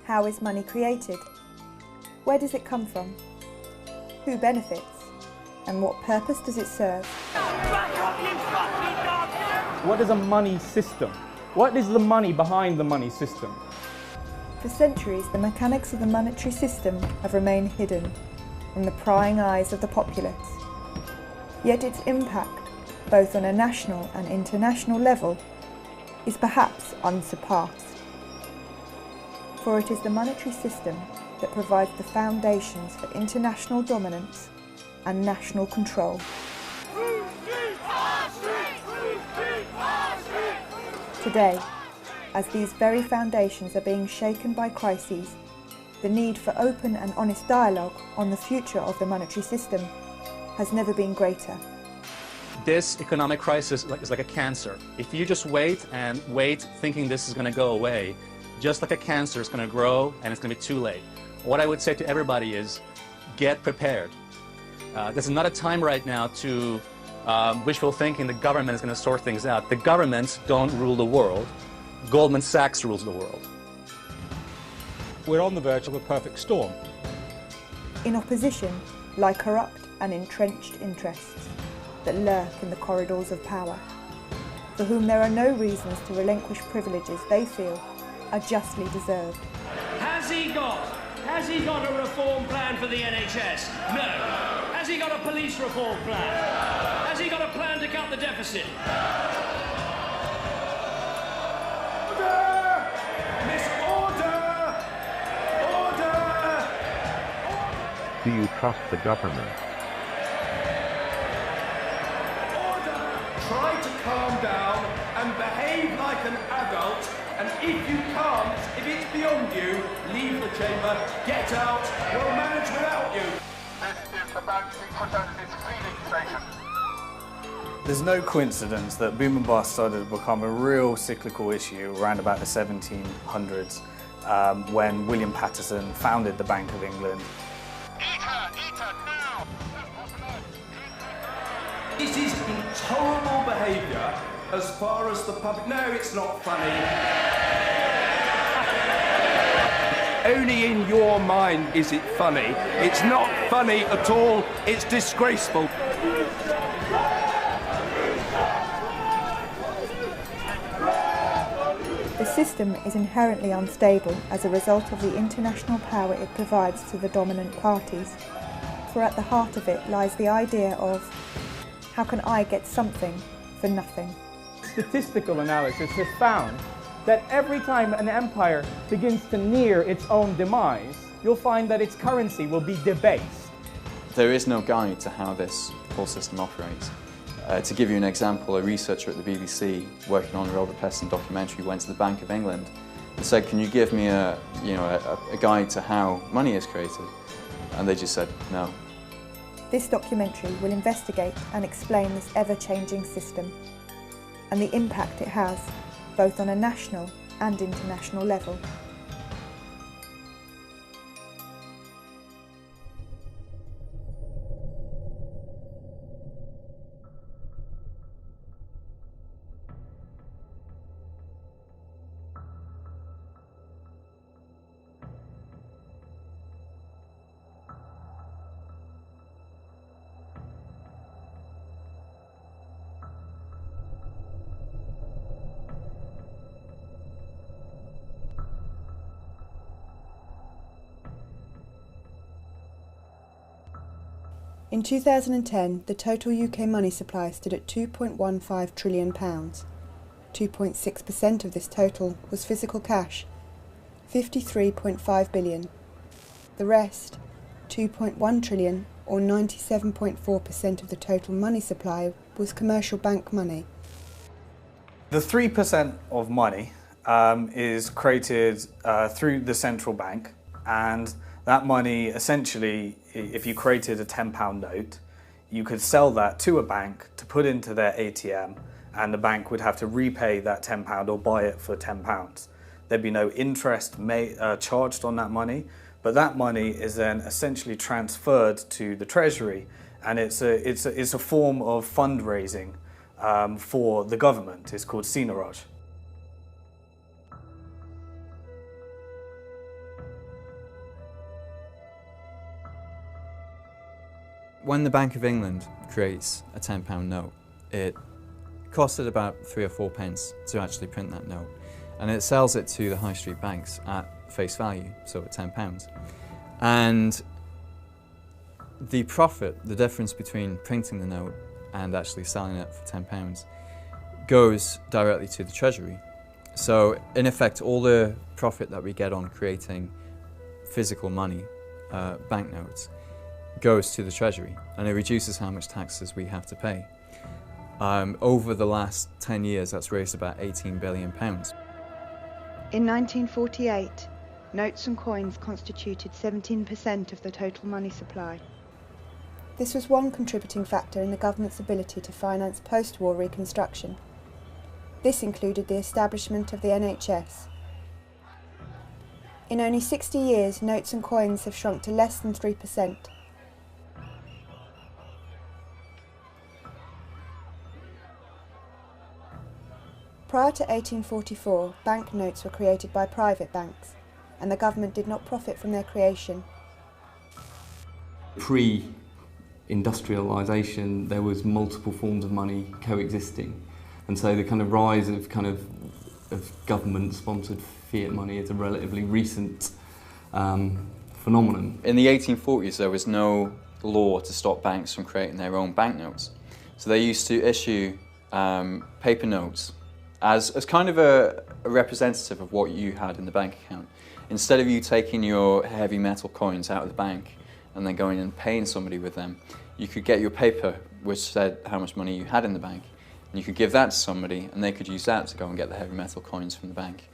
How is money created? Where does it come from? Who benefits? And what purpose does it serve? What is a money system? What is the money behind the money system? For centuries, the mechanics of the monetary system have remained hidden from the prying eyes of the populace. Yet its impact, both on a national and international level, is perhaps unsurpassed. For it is the monetary system that provides the foundations for international dominance and national control. Today, as these very foundations are being shaken by crises, the need for open and honest dialogue on the future of the monetary system has never been greater. This economic crisis is like a cancer. If you just wait and wait thinking this is going to go away, just like a cancer, it's going to grow and it's going to be too late. What I would say to everybody is get prepared. This is not a time right now to wishful thinking the government is going to sort things out. The governments don't rule the world. Goldman Sachs rules the world. We're on the verge of a perfect storm. In opposition lie corrupt and entrenched interests that lurk in the corridors of power, for whom there are no reasons to relinquish privileges they feel are justly deserved. Has he got a reform plan for the NHS? No. Has he got a police reform plan? Has he got a plan to cut the deficit? Order! Miss Order! Order! Do you trust the government? Order! Try to calm down and behave like an adult, and if you can't, if it's beyond you, leave the chamber, get out, we'll manage without you. This is the Bank 600 feeding station. There's no coincidence that boom and bust started to become a real cyclical issue around about the 1700s when William Paterson founded the Bank of England. Eat her, now! This is intolerable behaviour as far as the public... No, it's not funny. Only in your mind is it funny. It's not funny at all. It's disgraceful. The system is inherently unstable as a result of the international power it provides to the dominant parties. For at the heart of it lies the idea of, how can I get something for nothing? Statistical analysis has found that every time an empire begins to near its own demise, you'll find that its currency will be debased. There is no guide to how this whole system operates. To give you an example, a researcher at the BBC working on a Robert Peston documentary went to the Bank of England and said, can you give me a guide to how money is created? And they just said no. This documentary will investigate and explain this ever-changing system and the impact it has, both on a national and international level. In 2010, the total UK money supply stood at £2.15 trillion. 2.6% of this total was physical cash, £53.5 billion. The rest, £2.1 trillion, or 97.4% of the total money supply, was commercial bank money. The 3% of money is created through the central bank, and that money, essentially, if you created a £10 note, you could sell that to a bank to put into their ATM, and the bank would have to repay that £10 or buy it for £10. There'd be no interest charged on that money, but that money is then essentially transferred to the Treasury, and it's a form of fundraising for the government. It's called seigniorage. When the Bank of England creates a £10 note, it costed about 3 or 4 pence to actually print that note, and it sells it to the high street banks at face value, so at £10. And the profit, the difference between printing the note and actually selling it for £10, goes directly to the Treasury. So in effect, all the profit that we get on creating physical money, banknotes, goes to the Treasury, and it reduces how much taxes we have to pay. Over the last 10 years, that's raised about £18 billion. In 1948, notes and coins constituted 17% of the total money supply. This was one contributing factor in the government's ability to finance post-war reconstruction. This included the establishment of the NHS. In only 60 years, notes and coins have shrunk to less than 3%. Prior to 1844, banknotes were created by private banks, and the government did not profit from their creation. Pre-industrialisation, there was multiple forms of money coexisting, and so the kind of rise of government-sponsored fiat money is a relatively recent phenomenon. In the 1840s, there was no law to stop banks from creating their own banknotes, so they used to issue paper notes as kind of a representative of what you had in the bank account. Instead of you taking your heavy metal coins out of the bank and then going and paying somebody with them, you could get your paper which said how much money you had in the bank, and you could give that to somebody and they could use that to go and get the heavy metal coins from the bank.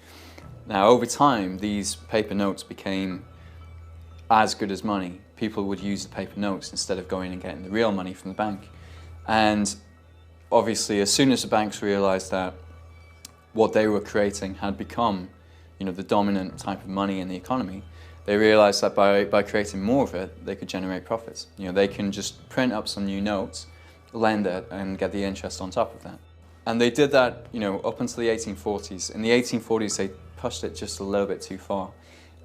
Now over time, these paper notes became as good as money. People would use the paper notes instead of going and getting the real money from the bank. And obviously, as soon as the banks realised that what they were creating had become, the dominant type of money in the economy, they realised that by creating more of it, they could generate profits. They can just print up some new notes, lend it, and get the interest on top of that. And they did that, up until the 1840s. In the 1840s, they pushed it just a little bit too far,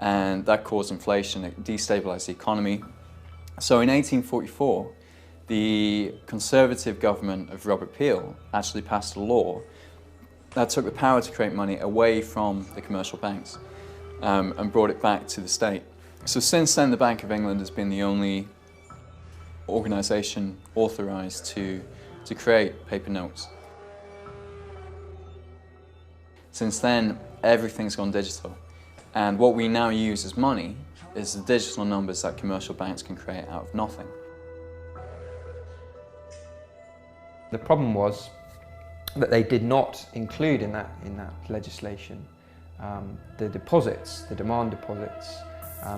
and that caused inflation. It destabilised the economy. So in 1844, the Conservative government of Robert Peel actually passed a law that took the power to create money away from the commercial banks and brought it back to the state. So since then, the Bank of England has been the only organisation authorised to create paper notes. Since then, everything's gone digital, and what we now use as money is the digital numbers that commercial banks can create out of nothing. The problem was that they did not include in that legislation the deposits, the demand deposits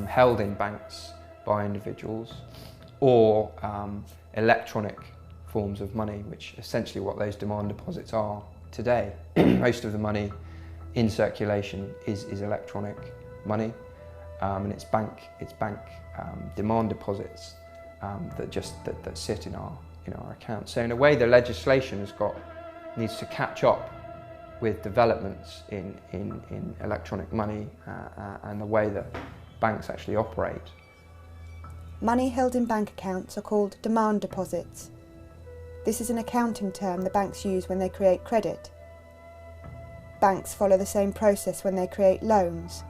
held in banks by individuals, or electronic forms of money, which essentially what those demand deposits are today. Most of the money in circulation is electronic money, and it's bank demand deposits that sit in our accounts. So in a way, the legislation needs to catch up with developments in electronic money and the way that banks actually operate. Money held in bank accounts are called demand deposits. This is an accounting term the banks use when they create credit. Banks follow the same process when they create loans.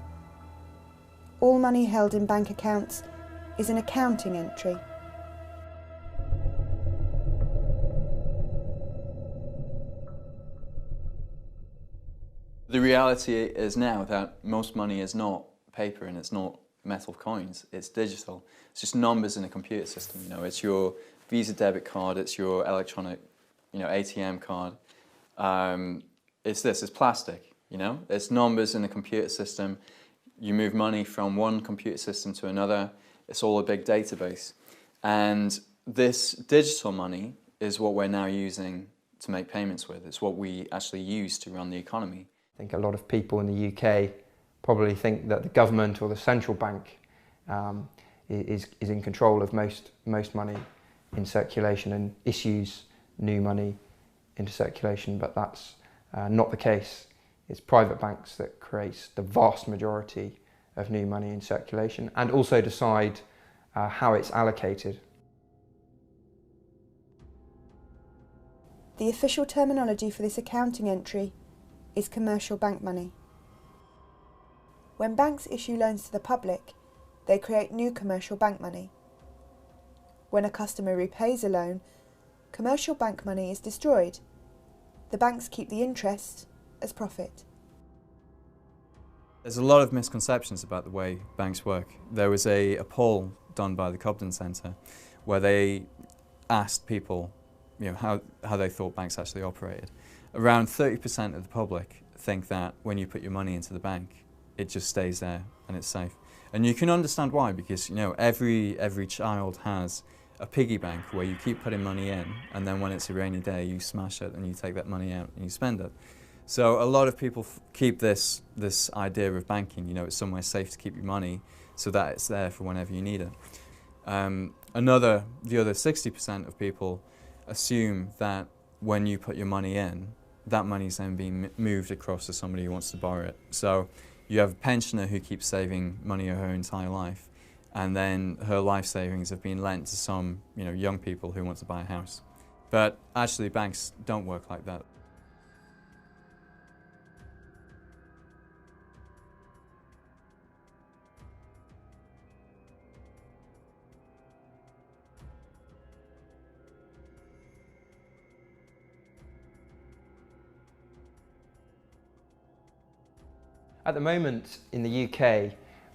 All money held in bank accounts is an accounting entry. The reality is now that most money is not paper and it's not metal coins, it's digital. It's just numbers in a computer system. It's your Visa debit card, it's your electronic, ATM card. It's plastic, It's numbers in a computer system. You move money from one computer system to another. It's all a big database. And this digital money is what we're now using to make payments with. It's what we actually use to run the economy. I think a lot of people in the UK probably think that the government or the central bank is in control of most money in circulation and issues new money into circulation, but that's not the case. It's private banks that create the vast majority of new money in circulation and also decide how it's allocated. The official terminology for this accounting entry is commercial bank money. When banks issue loans to the public, they create new commercial bank money. When a customer repays a loan, commercial bank money is destroyed. The banks keep the interest as profit. There's a lot of misconceptions about the way banks work. There was a poll done by the Cobden Centre where they asked people how they thought banks actually operated. Around 30% of the public think that when you put your money into the bank, it just stays there and it's safe. And you can understand why, because every child has a piggy bank where you keep putting money in, and then when it's a rainy day you smash it and you take that money out and you spend it. So a lot of people keep this idea of banking, it's somewhere safe to keep your money so that it's there for whenever you need it. The other 60% of people assume that when you put your money in, that money's then being moved across to somebody who wants to borrow it. So you have a pensioner who keeps saving money her entire life, and then her life savings have been lent to some young people who want to buy a house. But actually banks don't work like that. At the moment in the UK,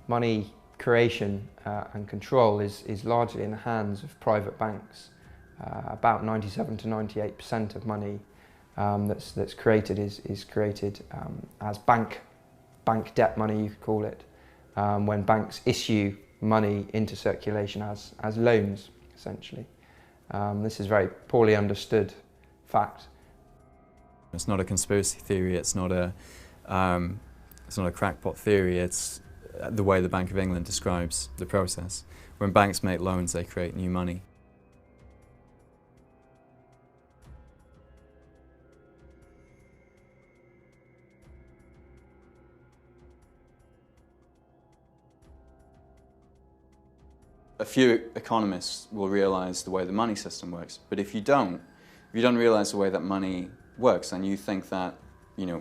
money creation and control is largely in the hands of private banks. About 97 to 98% of money that's created is created as bank debt money, you could call it, when banks issue money into circulation as loans, essentially. This is a very poorly understood fact. It's not a conspiracy theory, it's not a crackpot theory, it's the way the Bank of England describes the process. When banks make loans, they create new money. A few economists will realise the way the money system works, but if you don't realise the way that money works, and you think that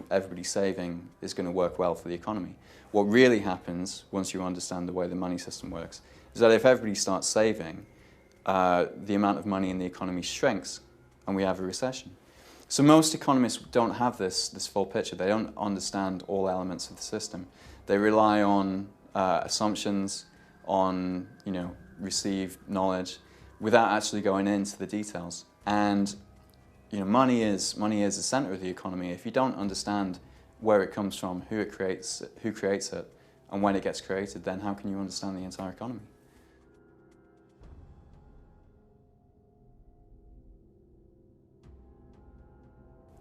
everybody saving is going to work well for the economy. What really happens once you understand the way the money system works is that if everybody starts saving, the amount of money in the economy shrinks and we have a recession. So most economists don't have this full picture. They don't understand all elements of the system. They rely on assumptions, on received knowledge, without actually going into the details. And money is the center of the economy. If you don't understand where it comes from, who creates it, and when it gets created, then how can you understand the entire economy?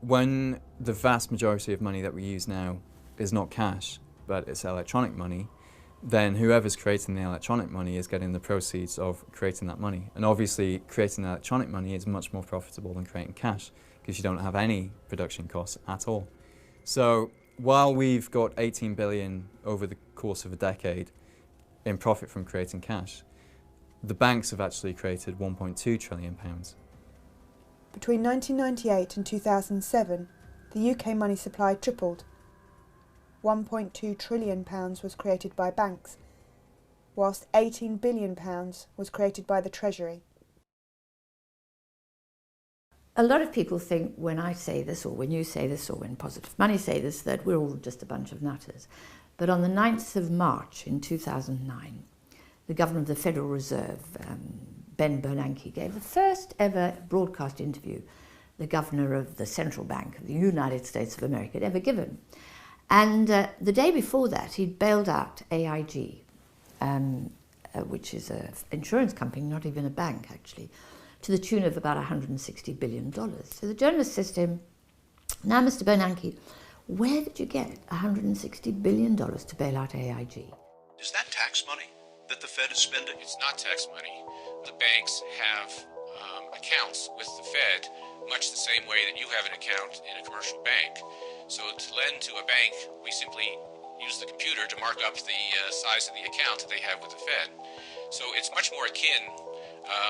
When the vast majority of money that we use now is not cash, but it's electronic money, then whoever's creating the electronic money is getting the proceeds of creating that money. And obviously, creating electronic money is much more profitable than creating cash, because you don't have any production costs at all. So while we've got 18 billion over the course of a decade in profit from creating cash, the banks have actually created 1.2 trillion pounds. Between 1998 and 2007, the UK money supply tripled. £1.2 trillion was created by banks, whilst £18 billion was created by the Treasury. A lot of people think when I say this, or when you say this, or when Positive Money say this, that we're all just a bunch of nutters. But on the 9th of March in 2009, the Governor of the Federal Reserve, Ben Bernanke, gave the first ever broadcast interview the Governor of the Central Bank of the United States of America had ever given. And the day before that, he'd bailed out AIG, which is an insurance company, not even a bank actually, to the tune of about $160 billion. So the journalist says to him, "Now, Mr. Bernanke, where did you get $160 billion to bail out AIG?" Is that tax money that the Fed is spending? It's not tax money. The banks have accounts with the Fed, much the same way that you have an account in a commercial bank. So to lend to a bank, we simply use the computer to mark up the size of the account that they have with the Fed. So it's much more akin,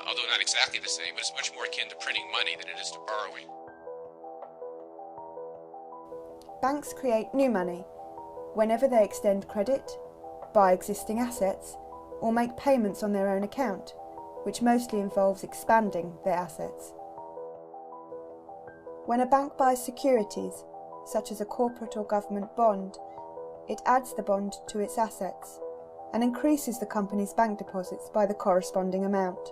although not exactly the same, but it's much more akin to printing money than it is to borrowing. Banks create new money whenever they extend credit, buy existing assets, or make payments on their own account, which mostly involves expanding their assets. When a bank buys securities, such as a corporate or government bond, it adds the bond to its assets and increases the company's bank deposits by the corresponding amount.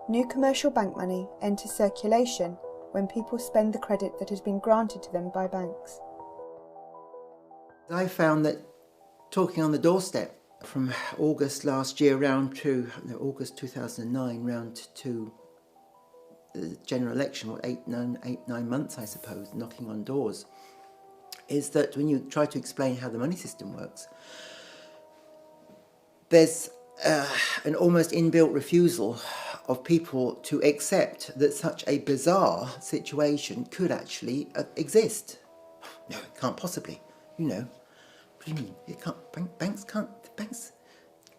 New commercial bank money enters circulation when people spend the credit that has been granted to them by banks. I found that talking on the doorstep from August last year round to August 2009 round to the general election, what, 9 months I suppose, knocking on doors, is that when you try to explain how the money system works, there's an almost inbuilt refusal of people to accept that such a bizarre situation could actually exist. No, it can't possibly. You know, what do you mean? It can't. Banks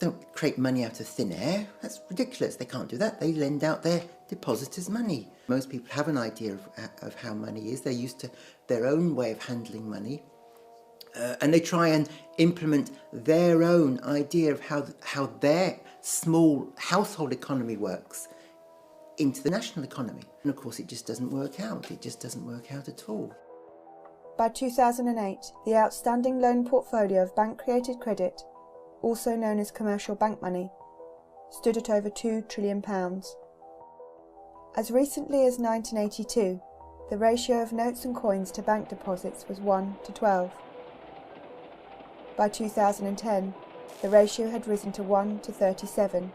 don't create money out of thin air. That's ridiculous. They can't do that. They lend out their depositors' money. Most people have an idea of how money is. They're used to their own way of handling money. And they try and implement their own idea of how their small household economy works into the national economy. And of course it just doesn't work out. It just doesn't work out at all. By 2008, the outstanding loan portfolio of bank-created credit, also known as commercial bank money, stood at over £2 trillion. As recently as 1982, the ratio of notes and coins to bank deposits was 1 to 12. By 2010, the ratio had risen to 1 to 37.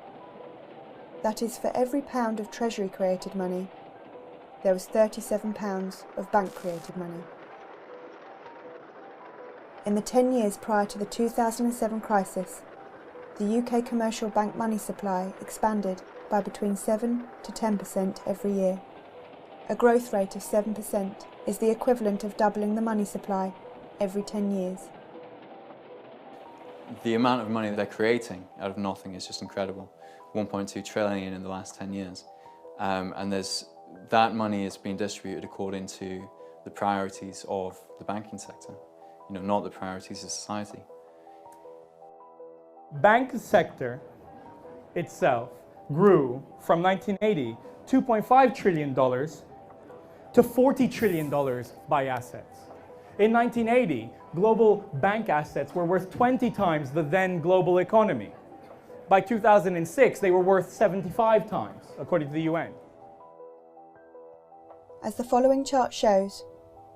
That is, for every pound of Treasury-created money, there was £37 of bank-created money. In the 10 years prior to the 2007 crisis, the UK commercial bank money supply expanded by between 7 to 10% every year. A growth rate of 7% is the equivalent of doubling the money supply every 10 years. The amount of money that they're creating out of nothing is just incredible. 1.2 trillion in the last 10 years. And that money is being distributed according to the priorities of the banking sector, not the priorities of society. Bank sector itself grew from 1980, $2.5 trillion to $40 trillion by assets. In 1980, global bank assets were worth 20 times the then global economy. By 2006, they were worth 75 times, according to the UN. As the following chart shows,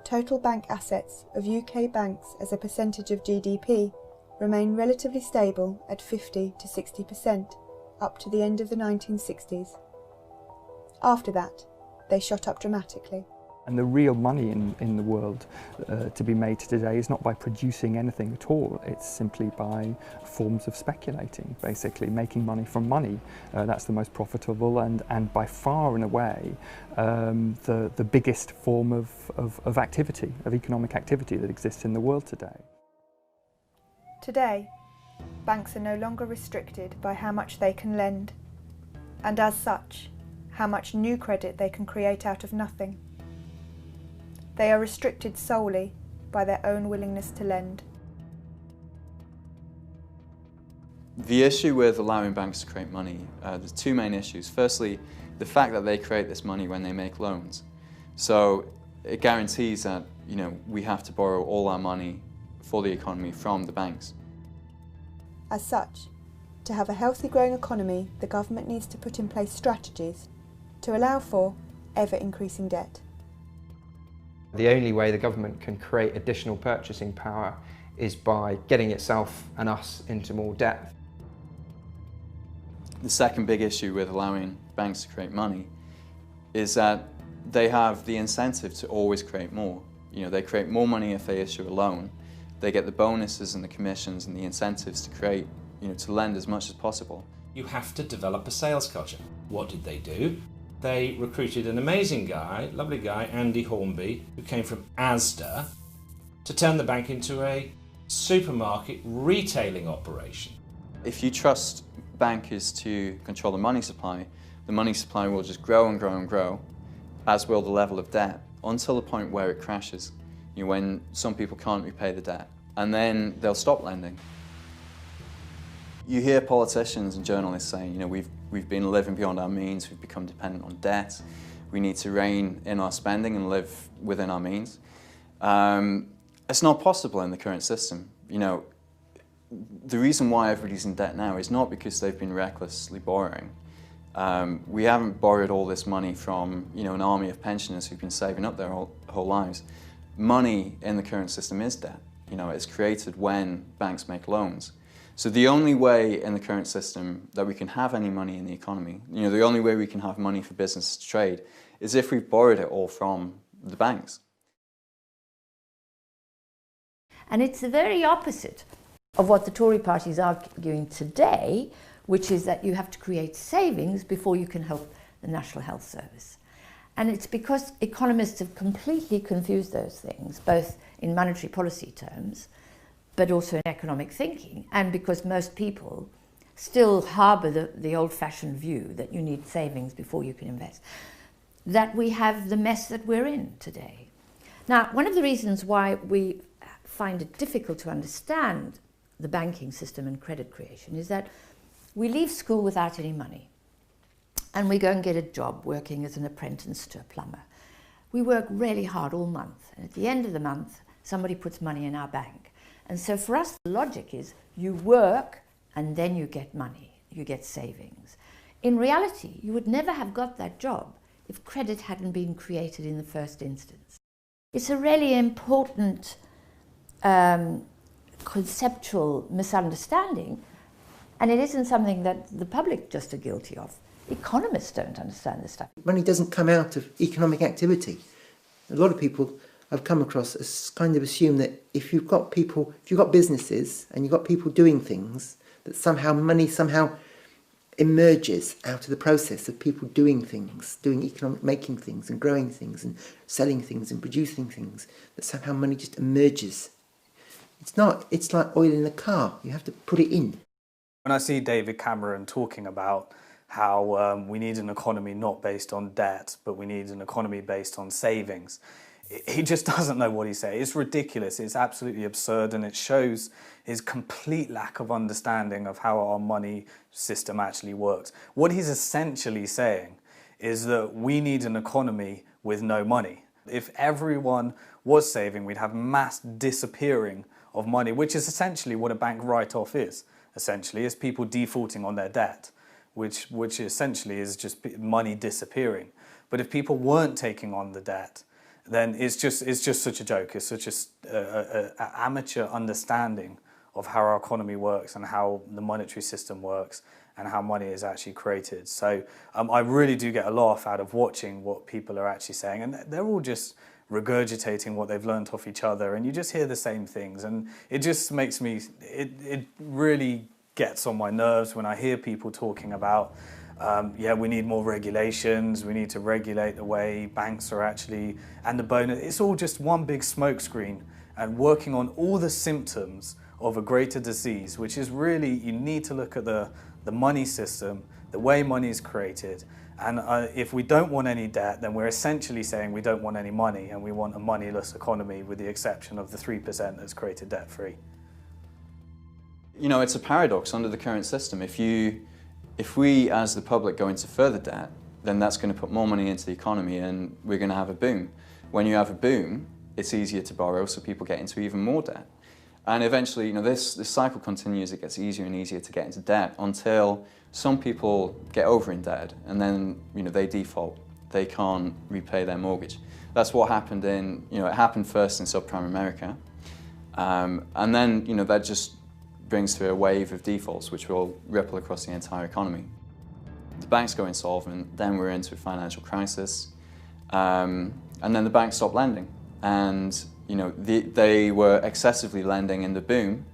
total bank assets of UK banks as a percentage of GDP remain relatively stable at 50 to 60% up to the end of the 1960s. After that, they shot up dramatically. And the real money in the world to be made today is not by producing anything at all. It's simply by forms of speculating, basically making money from money. That's the most profitable and by far and away the biggest form of activity, of economic activity that exists in the world today. Today, banks are no longer restricted by how much they can lend, and as such, how much new credit they can create out of nothing. They are restricted solely by their own willingness to lend. The issue with allowing banks to create money, there's two main issues. Firstly, the fact that they create this money when they make loans. So it guarantees that we have to borrow all our money for the economy from the banks. As such, to have a healthy growing economy, the government needs to put in place strategies to allow for ever-increasing debt. The only way the government can create additional purchasing power is by getting itself and us into more debt. The second big issue with allowing banks to create money is that they have the incentive to always create more. They create more money if they issue a loan. They get the bonuses and the commissions and the incentives to create, to lend as much as possible. You have to develop a sales culture. What did they do? They recruited an amazing guy, lovely guy, Andy Hornby, who came from Asda, to turn the bank into a supermarket retailing operation. If you trust bankers to control the money supply will just grow and grow and grow, as will the level of debt until the point where it crashes, when some people can't repay the debt, and then they'll stop lending. You hear politicians and journalists saying, we've been living beyond our means, we've become dependent on debt, we need to rein in our spending and live within our means. It's not possible in the current system. The reason why everybody's in debt now is not because they've been recklessly borrowing. We haven't borrowed all this money from an army of pensioners who've been saving up their whole lives. Money in the current system is debt. It's created when banks make loans. So the only way in the current system that we can have any money in the economy, the only way we can have money for business to trade, is if we've borrowed it all from the banks. And it's the very opposite of what the Tory party is arguing today, which is that you have to create savings before you can help the National Health Service. And it's because economists have completely confused those things, both in monetary policy terms, but also in economic thinking, and because most people still harbour the old-fashioned view that you need savings before you can invest, that we have the mess that we're in today. Now, one of the reasons why we find it difficult to understand the banking system and credit creation is that we leave school without any money, and we go and get a job working as an apprentice to a plumber. We work really hard all month, and at the end of the month, somebody puts money in our bank. And so for us, the logic is you work and then you get money, you get savings. In reality, you would never have got that job if credit hadn't been created in the first instance. It's a really important conceptual misunderstanding, and it isn't something that the public just are guilty of. Economists don't understand this stuff. Money doesn't come out of economic activity. A lot of people I've come across as kind of assume that if you've got businesses and you've got people doing things, that somehow money emerges out of the process of people doing things, making things and growing things and selling things and producing things, that somehow money just emerges. It's not, it's like oil in a car, you have to put it in. When I see David Cameron talking about how we need an economy not based on debt, but we need an economy based on savings, he just doesn't know what he's saying. It's ridiculous, it's absolutely absurd, and it shows his complete lack of understanding of how our money system actually works. What he's essentially saying is that we need an economy with no money. If everyone was saving, we'd have mass disappearing of money, which is essentially what a bank write-off is. Essentially, is people defaulting on their debt, which essentially is just money disappearing. But if people weren't taking on the debt, then it's just such a joke. It's such an amateur understanding of how our economy works and how the monetary system works and how money is actually created. So I really do get a laugh out of watching what people are actually saying, and they're all just regurgitating what they've learned off each other, and you just hear the same things, and it just makes me, it really gets on my nerves when I hear people talking about yeah, we need more regulations, we need to regulate the way banks are actually, and the bonus. It's all just one big smokescreen and working on all the symptoms of a greater disease, which is really, you need to look at the money system, the way money is created. And if we don't want any debt, then we're essentially saying we don't want any money and we want a moneyless economy with the exception of the 3% that's created debt-free. It's a paradox under the current system. If we, as the public, go into further debt, then that's going to put more money into the economy and we're going to have a boom. When you have a boom, it's easier to borrow, so people get into even more debt. And eventually, this cycle continues. It gets easier and easier to get into debt until some people get over-indebted and then, they default. They can't repay their mortgage. That's what happened it happened first in subprime America. And then, that just brings through a wave of defaults which will ripple across the entire economy. The banks go insolvent, then we're into a financial crisis, and then the banks stop lending. And they were excessively lending in the boom,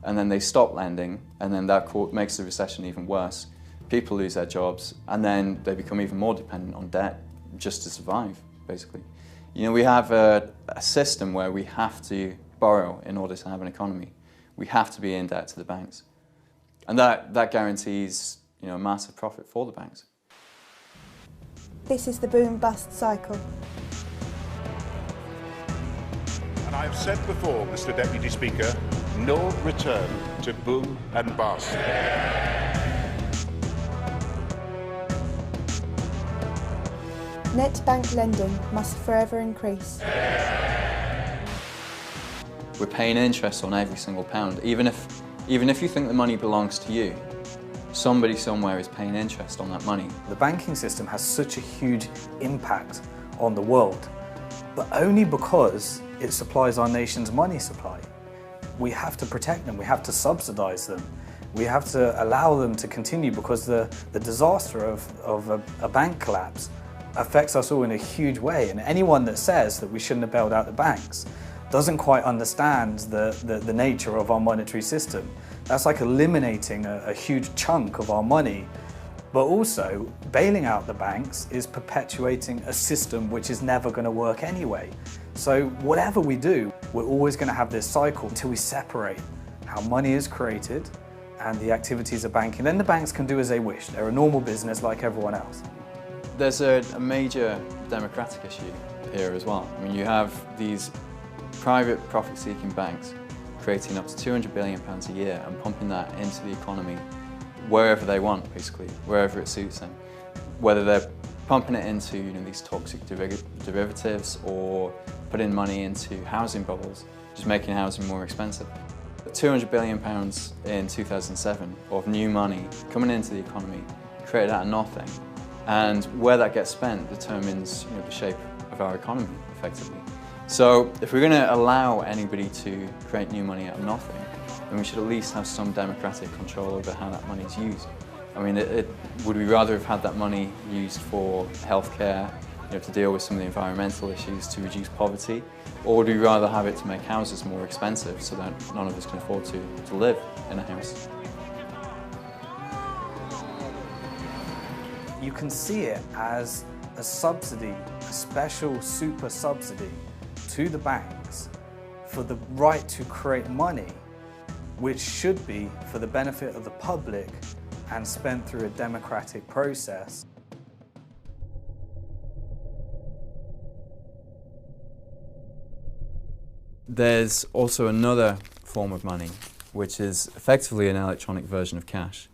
and then they stop lending, and then that makes the recession even worse. People lose their jobs, and then they become even more dependent on debt just to survive, basically. We have a system where we have to borrow in order to have an economy. We have to be in debt to the banks. And that guarantees, a massive profit for the banks. This is the boom-bust cycle. I've said before, Mr. Deputy Speaker, no return to boom and bust. Net bank lending must forever increase. We're paying interest on every single pound. Even if you think the money belongs to you, somebody somewhere is paying interest on that money. The banking system has such a huge impact on the world, but only because it supplies our nation's money supply. We have to protect them, we have to subsidise them, we have to allow them to continue, because the disaster of a bank collapse affects us all in a huge way, and anyone that says that we shouldn't have bailed out the banks doesn't quite understand the nature of our monetary system. That's like eliminating a huge chunk of our money, but also bailing out the banks is perpetuating a system which is never going to work anyway. So whatever we do, we're always going to have this cycle until we separate how money is created and the activities of banking. Then the banks can do as they wish. They're a normal business like everyone else. There's a major democratic issue here as well. I mean, you have these private profit-seeking banks creating up to £200 billion a year and pumping that into the economy wherever they want, basically, wherever it suits them. Whether they're pumping it into these toxic derivatives or putting money into housing bubbles, just making housing more expensive. £200 billion in 2007 of new money coming into the economy, created out of nothing, and where that gets spent determines the shape of our economy, effectively. So if we're going to allow anybody to create new money out of nothing, then we should at least have some democratic control over how that money is used. I mean, would we rather have had that money used for healthcare, to deal with some of the environmental issues, to reduce poverty, or would we rather have it to make houses more expensive so that none of us can afford to live in a house? You can see it as a subsidy, a special super subsidy to the banks for the right to create money, which should be for the benefit of the public and spent through a democratic process. There's also another form of money, which is effectively an electronic version of cash.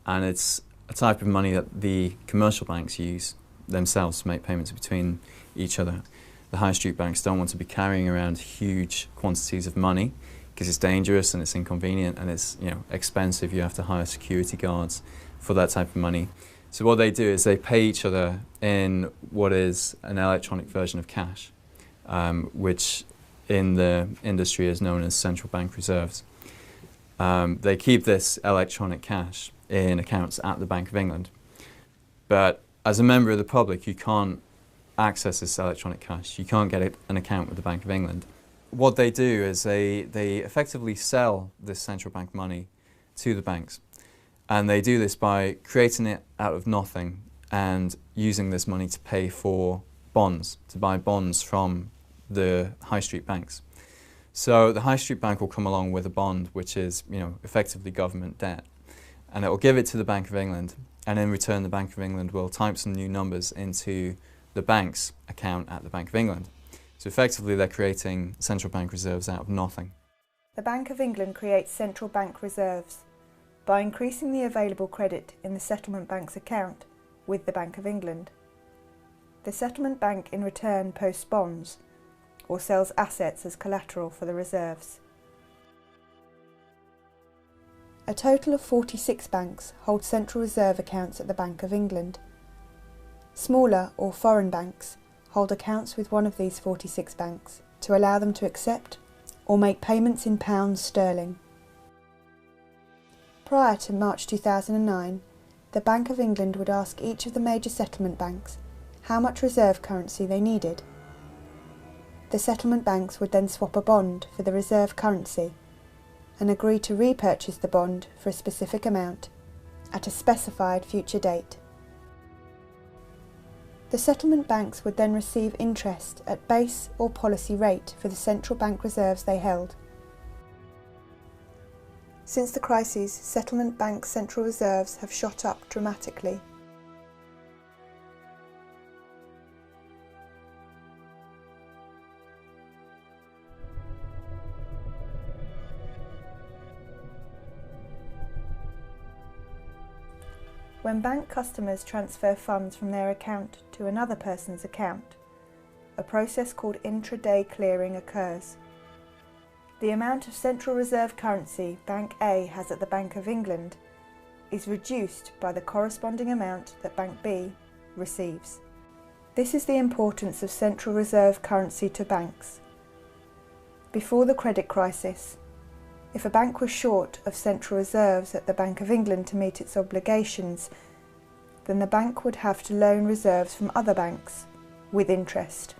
And it's a type of money that the commercial banks use themselves to make payments between each other. The high street banks don't want to be carrying around huge quantities of money because it's dangerous and it's inconvenient and it's expensive. You have to hire security guards for that type of money. So what they do is they pay each other in what is an electronic version of cash, which in the industry is known as central bank reserves. They keep this electronic cash in accounts at the Bank of England. But as a member of the public, you can't access this electronic cash. You can't get an account with the Bank of England. What they do is they effectively sell this central bank money to the banks. And they do this by creating it out of nothing and using this money to pay for bonds, to buy bonds from the high street banks. So the high street bank will come along with a bond which is effectively government debt, and it will give it to the Bank of England, and in return the Bank of England will type some new numbers into the bank's account at the Bank of England. So effectively they're creating central bank reserves out of nothing. The Bank of England creates central bank reserves by increasing the available credit in the settlement bank's account with the Bank of England. The settlement bank in return posts bonds or sells assets as collateral for the reserves. A total of 46 banks hold central reserve accounts at the Bank of England. Smaller or foreign banks hold accounts with one of these 46 banks to allow them to accept or make payments in pounds sterling. Prior to March 2009, the Bank of England would ask each of the major settlement banks how much reserve currency they needed. The settlement banks would then swap a bond for the reserve currency and agree to repurchase the bond for a specific amount at a specified future date. The settlement banks would then receive interest at base or policy rate for the central bank reserves they held. Since the crises, settlement bank central reserves have shot up dramatically. When bank customers transfer funds from their account to another person's account, a process called intraday clearing occurs. The amount of Central Reserve currency Bank A has at the Bank of England is reduced by the corresponding amount that Bank B receives. This is the importance of Central Reserve currency to banks. Before the credit crisis, if a bank was short of central reserves at the Bank of England to meet its obligations, then the bank would have to loan reserves from other banks with interest.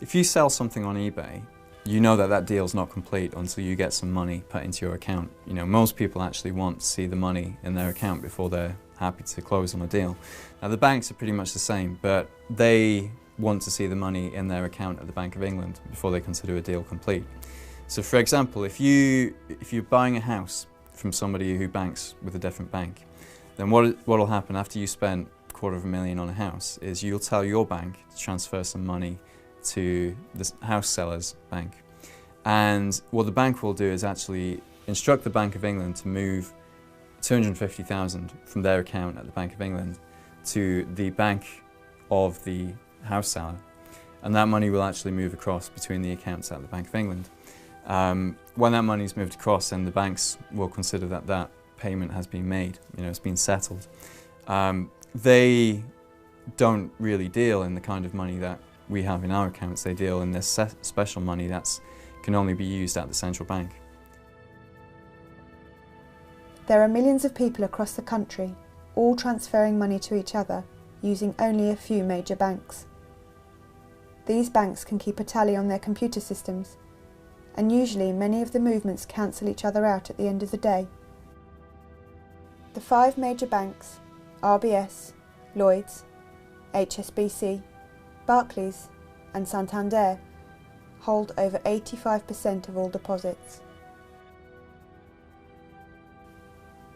If you sell something on eBay, you know that that deal's not complete until you get some money put into your account. You know, most people actually want to see the money in their account before they're happy to close on a deal. Now the banks are pretty much the same, but they want to see the money in their account at the Bank of England before they consider a deal complete. So for example, if you're buying a house from somebody who banks with a different bank, then what'll happen after you spend $250,000 on a house is you'll tell your bank to transfer some money to the house seller's bank. And what the bank will do is actually instruct the Bank of England to move $250,000 from their account at the Bank of England to the bank of the house seller. And that money will actually move across between the accounts at the Bank of England. When that money is moved across, then the banks will consider that that payment has been made, you know, it's been settled. They don't really deal in the kind of money that we have in our accounts. They deal in this special money that can only be used at the central bank. There are millions of people across the country, all transferring money to each other using only a few major banks. These banks can keep a tally on their computer systems, and usually many of the movements cancel each other out at the end of the day. The 5 major banks, RBS, Lloyds, HSBC, Barclays and Santander, hold over 85% of all deposits.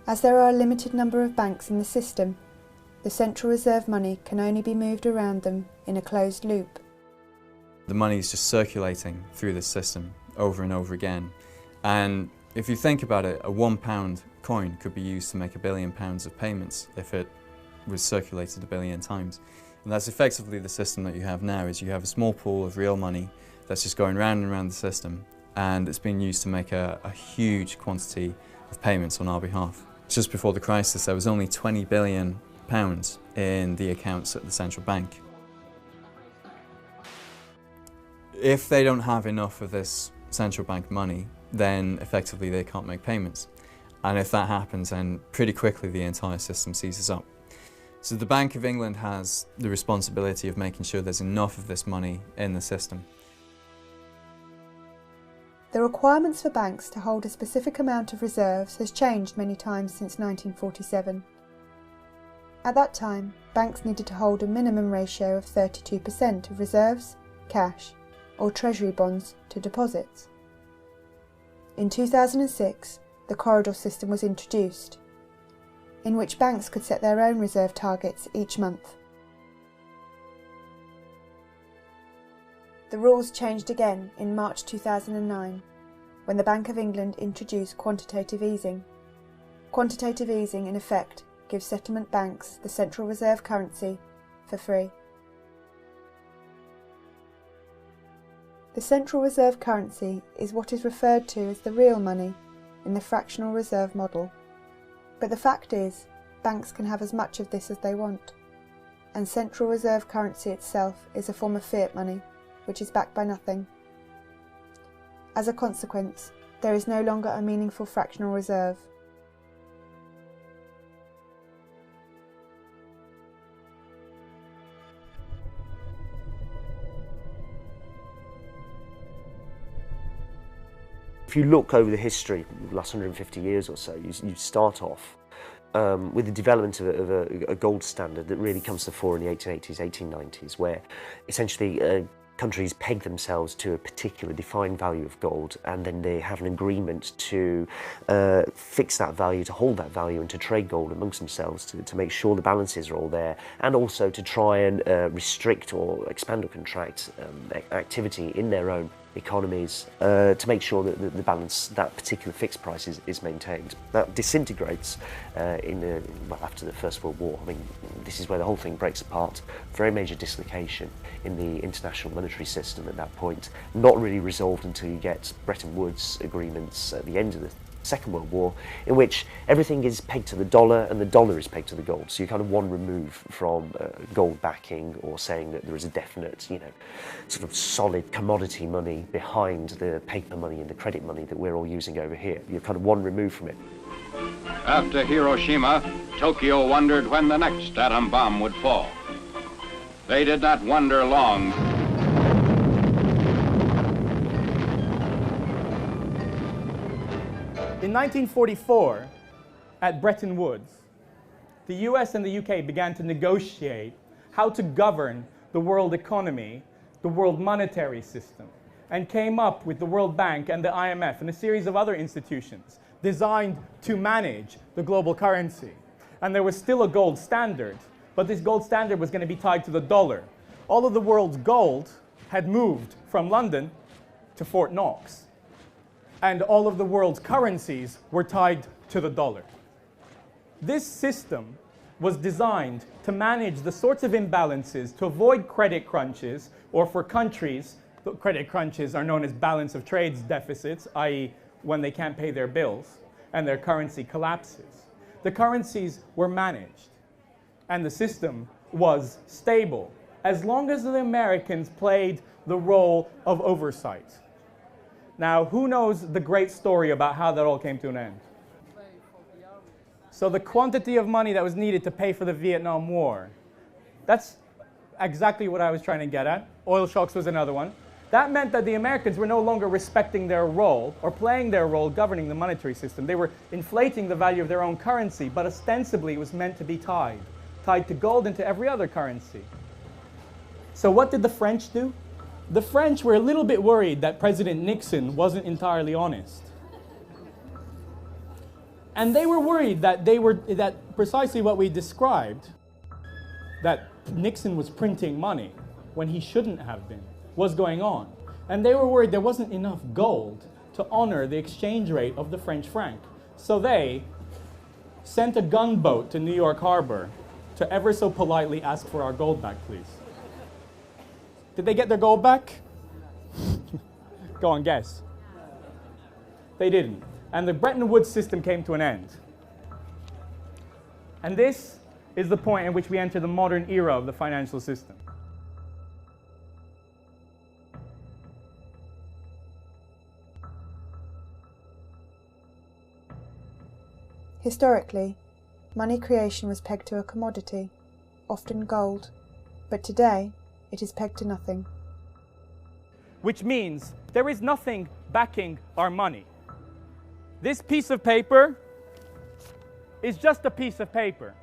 As there are a limited number of banks in the system, the Central Reserve money can only be moved around them in a closed loop. The money is just circulating through the system over and over again. And if you think about it, a £1 coin could be used to make £1 billion of payments if it was circulated 1 billion times. And that's effectively the system that you have now, is you have a small pool of real money that's just going round and round the system, and it's being used to make a huge quantity of payments on our behalf. Just before the crisis, there was only £20 billion in the accounts at the central bank. If they don't have enough of this central bank money, then effectively they can't make payments. And if that happens, then pretty quickly the entire system seizes up. So the Bank of England has the responsibility of making sure there's enough of this money in the system. The requirements for banks to hold a specific amount of reserves has changed many times since 1947. At that time, banks needed to hold a minimum ratio of 32% of reserves, cash, or treasury bonds to deposits. In 2006, the corridor system was introduced, in which banks could set their own reserve targets each month. The rules changed again in March 2009, when the Bank of England introduced quantitative easing. Quantitative easing, in effect, gives settlement banks the Central Reserve currency for free. The Central Reserve currency is what is referred to as the real money in the fractional reserve model. But the fact is, banks can have as much of this as they want, and Central Reserve currency itself is a form of fiat money, which is backed by nothing. As a consequence, there is no longer a meaningful fractional reserve. If you look over the history, the last 150 years or so, you start off with the development of a gold standard that really comes to the fore in the 1880s, 1890s, where essentially countries peg themselves to a particular defined value of gold, and then they have an agreement to fix that value, to hold that value, and to trade gold amongst themselves to make sure the balances are all there, and also to try and restrict or expand or contract activity in their own economies to make sure that the balance, that particular fixed price is maintained. That disintegrates after the First World War. I mean, this is where the whole thing breaks apart. Very major dislocation in the international monetary system at that point, not really resolved until you get Bretton Woods agreements at the end of the Second World War, in which everything is pegged to the dollar and the dollar is pegged to the gold. So you're kind of one remove from gold backing, or saying that there is a definite, sort of solid commodity money behind the paper money and the credit money that we're all using over here. You're kind of one remove from it. After Hiroshima, Tokyo wondered when the next atom bomb would fall. They did not wonder long. In 1944, at Bretton Woods, the US and the UK began to negotiate how to govern the world economy, the world monetary system, and came up with the World Bank and the IMF and a series of other institutions designed to manage the global currency. And there was still a gold standard, but this gold standard was going to be tied to the dollar. All of the world's gold had moved from London to Fort Knox, and all of the world's currencies were tied to the dollar. This system was designed to manage the sorts of imbalances, to avoid credit crunches, or for countries, credit crunches are known as balance of trades deficits, i.e. when they can't pay their bills and their currency collapses. The currencies were managed, and the system was stable, as long as the Americans played the role of oversight. Now, who knows the great story about how that all came to an end? So the quantity of money that was needed to pay for the Vietnam War, that's exactly what I was trying to get at. Oil shocks was another one. That meant that the Americans were no longer respecting their role or playing their role governing the monetary system. They were inflating the value of their own currency, but ostensibly it was meant to be tied to gold and to every other currency. So what did the French do? The French were a little bit worried that President Nixon wasn't entirely honest. And they were worried that precisely what we described, that Nixon was printing money when he shouldn't have been, was going on. And they were worried there wasn't enough gold to honor the exchange rate of the French franc. So they sent a gunboat to New York Harbor to ever so politely ask for our gold back, please. Did they get their gold back? Go on, guess. They didn't. And the Bretton Woods system came to an end. And this is the point in which we enter the modern era of the financial system. Historically, money creation was pegged to a commodity, often gold, but today it is pegged to nothing. Which means there is nothing backing our money. This piece of paper is just a piece of paper.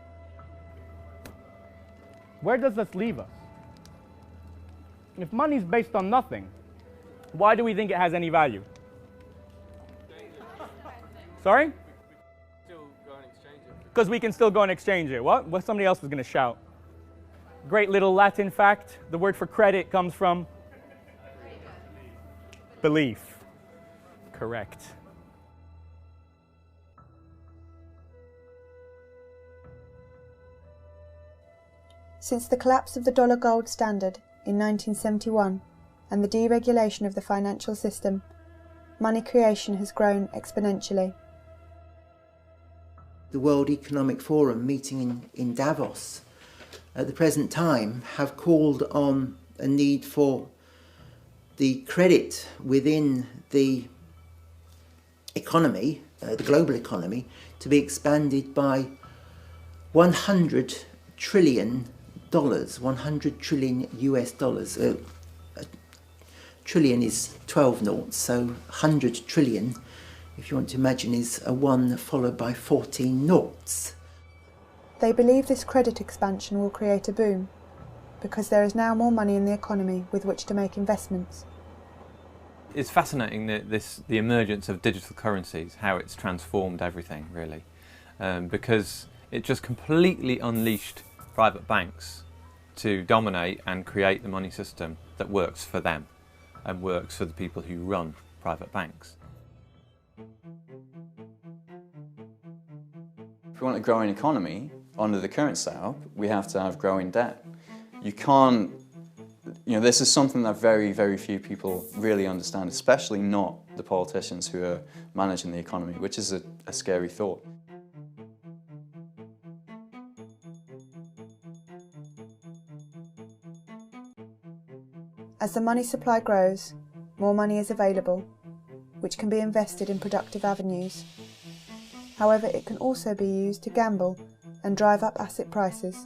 Where does this leave us? If money is based on nothing, why do we think it has any value? Sorry? Because we can still go and exchange it. What? Well, somebody else was going to shout. Great little Latin fact, the word for credit comes from belief. Correct. Since the collapse of the dollar gold standard in 1971 and the deregulation of the financial system, money creation has grown exponentially. The World Economic Forum meeting in Davos at the present time have called on a need for the credit within the economy, the global economy, to be expanded by $100 trillion, 100 trillion US dollars. A trillion is 12 noughts, so 100 trillion, if you want to imagine, is a 1 followed by 14 noughts. They believe this credit expansion will create a boom, because there is now more money in the economy with which to make investments. It's fascinating that the emergence of digital currencies, how it's transformed everything really, because it just completely unleashed private banks to dominate and create the money system that works for them and works for the people who run private banks. If we want a growing economy under the current setup, we have to have growing debt. You can't, this is something that very, very few people really understand, especially not the politicians who are managing the economy, which is a scary thought. As the money supply grows, more money is available, which can be invested in productive avenues. However, it can also be used to gamble and drive up asset prices.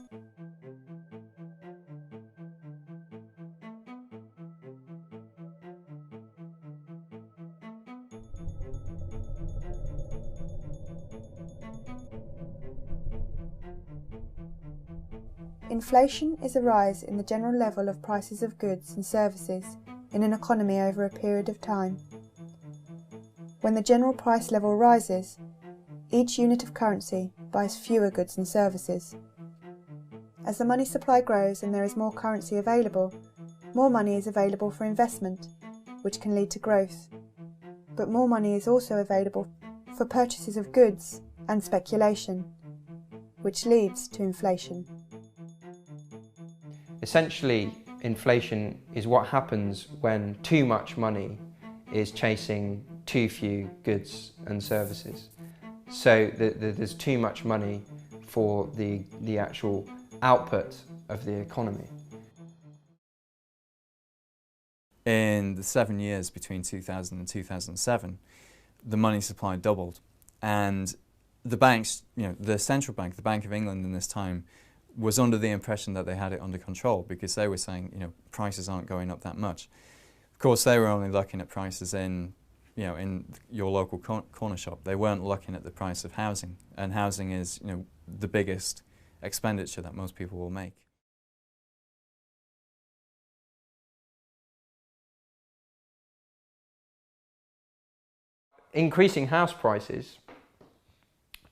Inflation is a rise in the general level of prices of goods and services in an economy over a period of time. When the general price level rises, each unit of currency buys fewer goods and services. As the money supply grows and there is more currency available, more money is available for investment, which can lead to growth. But more money is also available for purchases of goods and speculation, which leads to inflation. Essentially, inflation is what happens when too much money is chasing too few goods and services. So there's too much money for the actual output of the economy. In the 7 years between 2000 and 2007, the money supply doubled, and the banks, the central bank, the Bank of England in this time, was under the impression that they had it under control because they were saying, prices aren't going up that much. Of course, they were only looking at prices in your local corner shop. They weren't looking at the price of housing, and housing is, the biggest expenditure that most people will make. Increasing house prices,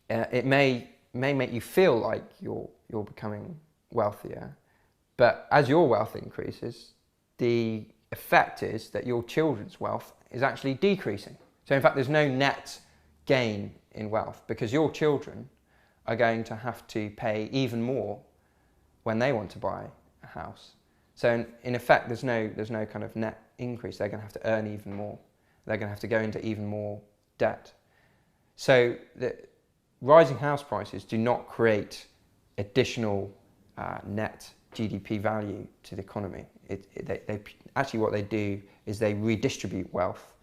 it may make you feel like you're becoming wealthier, but as your wealth increases, the effect is that your children's wealth is actually decreasing. So in fact, there's no net gain in wealth because your children are going to have to pay even more when they want to buy a house. So in effect, there's no kind of net increase. They're going to have to earn even more. They're going to have to go into even more debt. So the rising house prices do not create additional net GDP value to the economy. Actually what they do is they redistribute wealth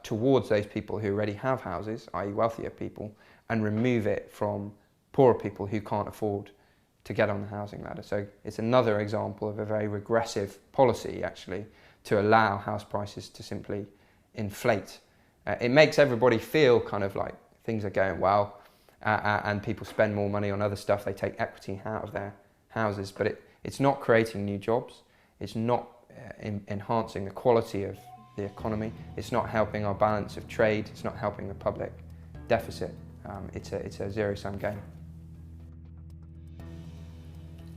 towards those people who already have houses, i.e. wealthier people, and remove it from poorer people who can't afford to get on the housing ladder. So it's another example of a very regressive policy, actually, to allow house prices to simply inflate. It makes everybody feel kind of like things are going well, and people spend more money on other stuff. They take equity out of their houses, but it's not creating new jobs. It's not enhancing the quality of the economy. It's not helping our balance of trade. It's not helping the public deficit. It's a zero-sum game.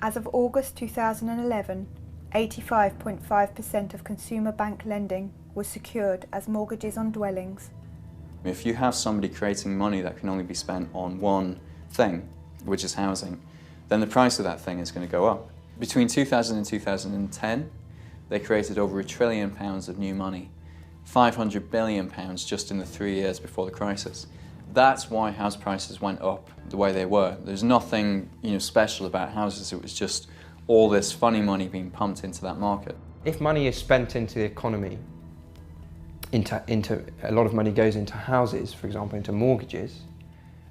As of August 2011, 85.5% of consumer bank lending was secured as mortgages on dwellings. If you have somebody creating money that can only be spent on one thing, which is housing, then the price of that thing is going to go up. Between 2000 and 2010, they created over £1 trillion of new money, £500 billion just in the 3 years before the crisis. That's why house prices went up the way they were. There's nothing special about houses. It was just all this funny money being pumped into that market. If money is spent into the economy, into a lot of money goes into houses, for example, into mortgages,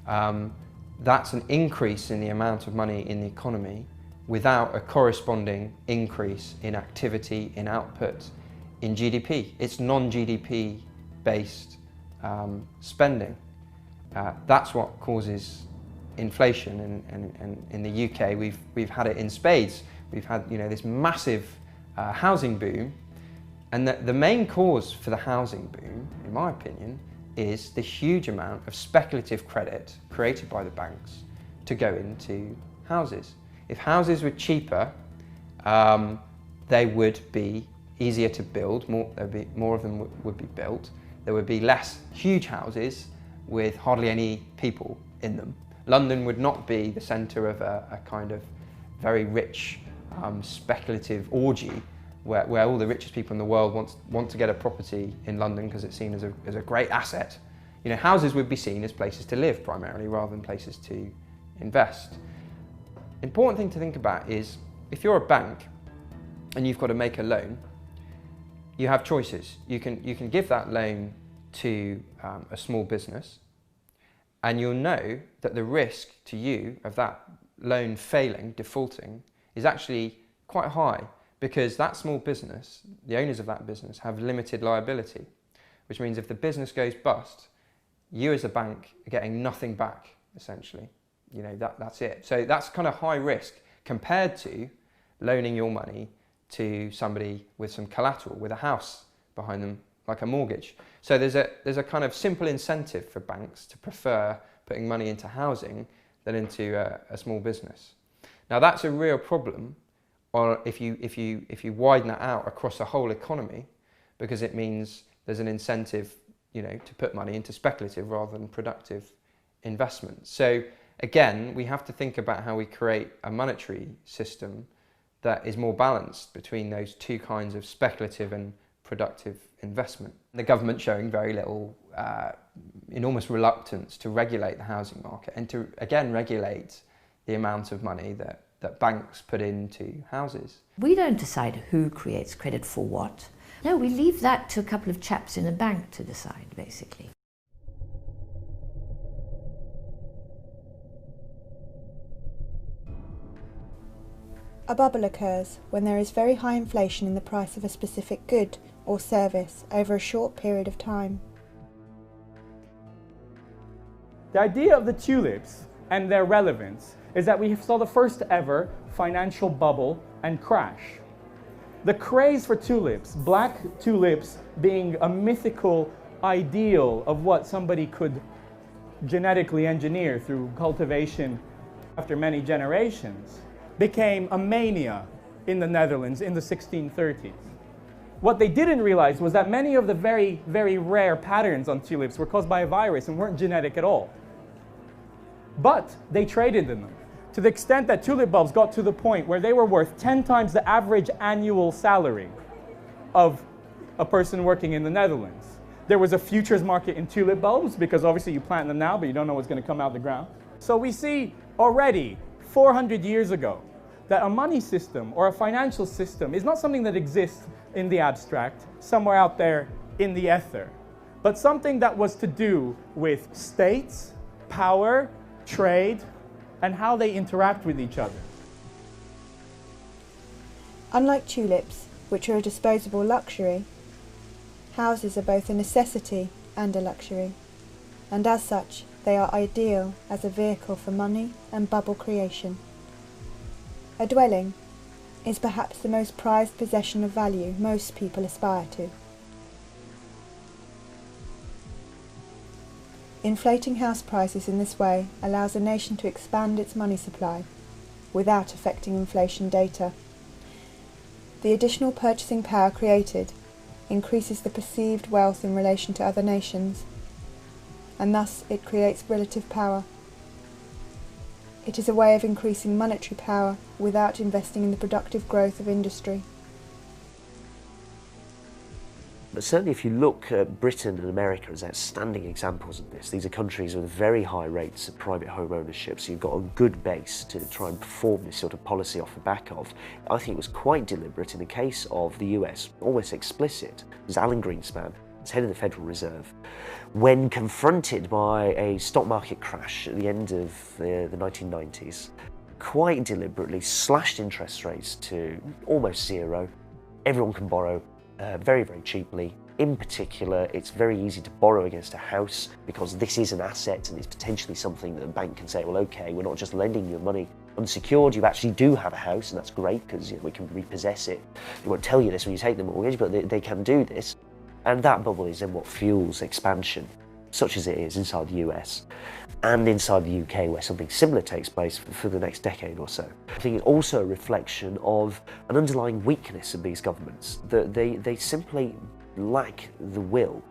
that's an increase in the amount of money in the economy without a corresponding increase in activity, in output, in GDP. It's non-GDP based spending. That's what causes inflation, and in the UK we've had it in spades. We've had, you know, this massive housing boom, and the main cause for the housing boom, in my opinion, is the huge amount of speculative credit created by the banks to go into houses. If houses were cheaper, they would be easier to build, more of them would be built. There would be less huge houses with hardly any people in them. London would not be the centre of a kind of very rich speculative orgy where all the richest people in the world want to get a property in London because it's seen as a great asset. You know, houses would be seen as places to live primarily rather than places to invest. Important thing to think about is if you're a bank and you've got to make a loan, you have choices. You can give that loan to a small business, and you'll know that the risk to you of that loan failing, defaulting, is actually quite high because that small business, the owners of that business, have limited liability, which means if the business goes bust, you as a bank are getting nothing back, essentially. You know, that's it. So that's kind of high risk compared to loaning your money to somebody with some collateral, with a house behind them, like a mortgage. So there's a kind of simple incentive for banks to prefer putting money into housing than into a small business. Now that's a real problem if you widen that out across the whole economy, because it means there's an incentive, you know, to put money into speculative rather than productive investment. So again, we have to think about how we create a monetary system that is more balanced between those two kinds of speculative and productive investment. The government showing very little, enormous reluctance to regulate the housing market and to, again, regulate the amount of money that banks put into houses. We don't decide who creates credit for what. No, we leave that to a couple of chaps in a bank to decide, basically. A bubble occurs when there is very high inflation in the price of a specific good or service over a short period of time. The idea of the tulips and their relevance is that we saw the first ever financial bubble and crash. The craze for tulips, black tulips being a mythical ideal of what somebody could genetically engineer through cultivation after many generations, became a mania in the Netherlands in the 1630s. What they didn't realize was that many of the very, very rare patterns on tulips were caused by a virus and weren't genetic at all. But they traded in them, to the extent that tulip bulbs got to the point where they were worth 10 times the average annual salary of a person working in the Netherlands. There was a futures market in tulip bulbs because obviously you plant them now, but you don't know what's going to come out of the ground. So we see already 400 years ago that a money system or a financial system is not something that exists in the abstract, somewhere out there in the ether, but something that was to do with states, power, trade, and how they interact with each other. Unlike tulips, which are a disposable luxury, houses are both a necessity and a luxury, and as such they are ideal as a vehicle for money and bubble creation. A dwelling is perhaps the most prized possession of value most people aspire to. Inflating house prices in this way allows a nation to expand its money supply without affecting inflation data. The additional purchasing power created increases the perceived wealth in relation to other nations, and thus it creates relative power. It is a way of increasing monetary power without investing in the productive growth of industry. But certainly if you look at Britain and America as outstanding examples of this, these are countries with very high rates of private home ownership, so you've got a good base to try and perform this sort of policy off the back of. I think it was quite deliberate in the case of the US, almost explicit. It was Alan Greenspan, as head of the Federal Reserve, when confronted by a stock market crash at the end of the 1990s, quite deliberately slashed interest rates to almost zero. Everyone can borrow very, very cheaply. In particular, it's very easy to borrow against a house because this is an asset and it's potentially something that a bank can say, well, okay, we're not just lending you money, unsecured, you actually do have a house, and that's great because we can repossess it. They won't tell you this when you take the mortgage, but they can do this. And that bubble is then what fuels expansion, such as it is inside the US and inside the UK, where something similar takes place for the next decade or so. I think it's also a reflection of an underlying weakness of these governments, that they simply lack the will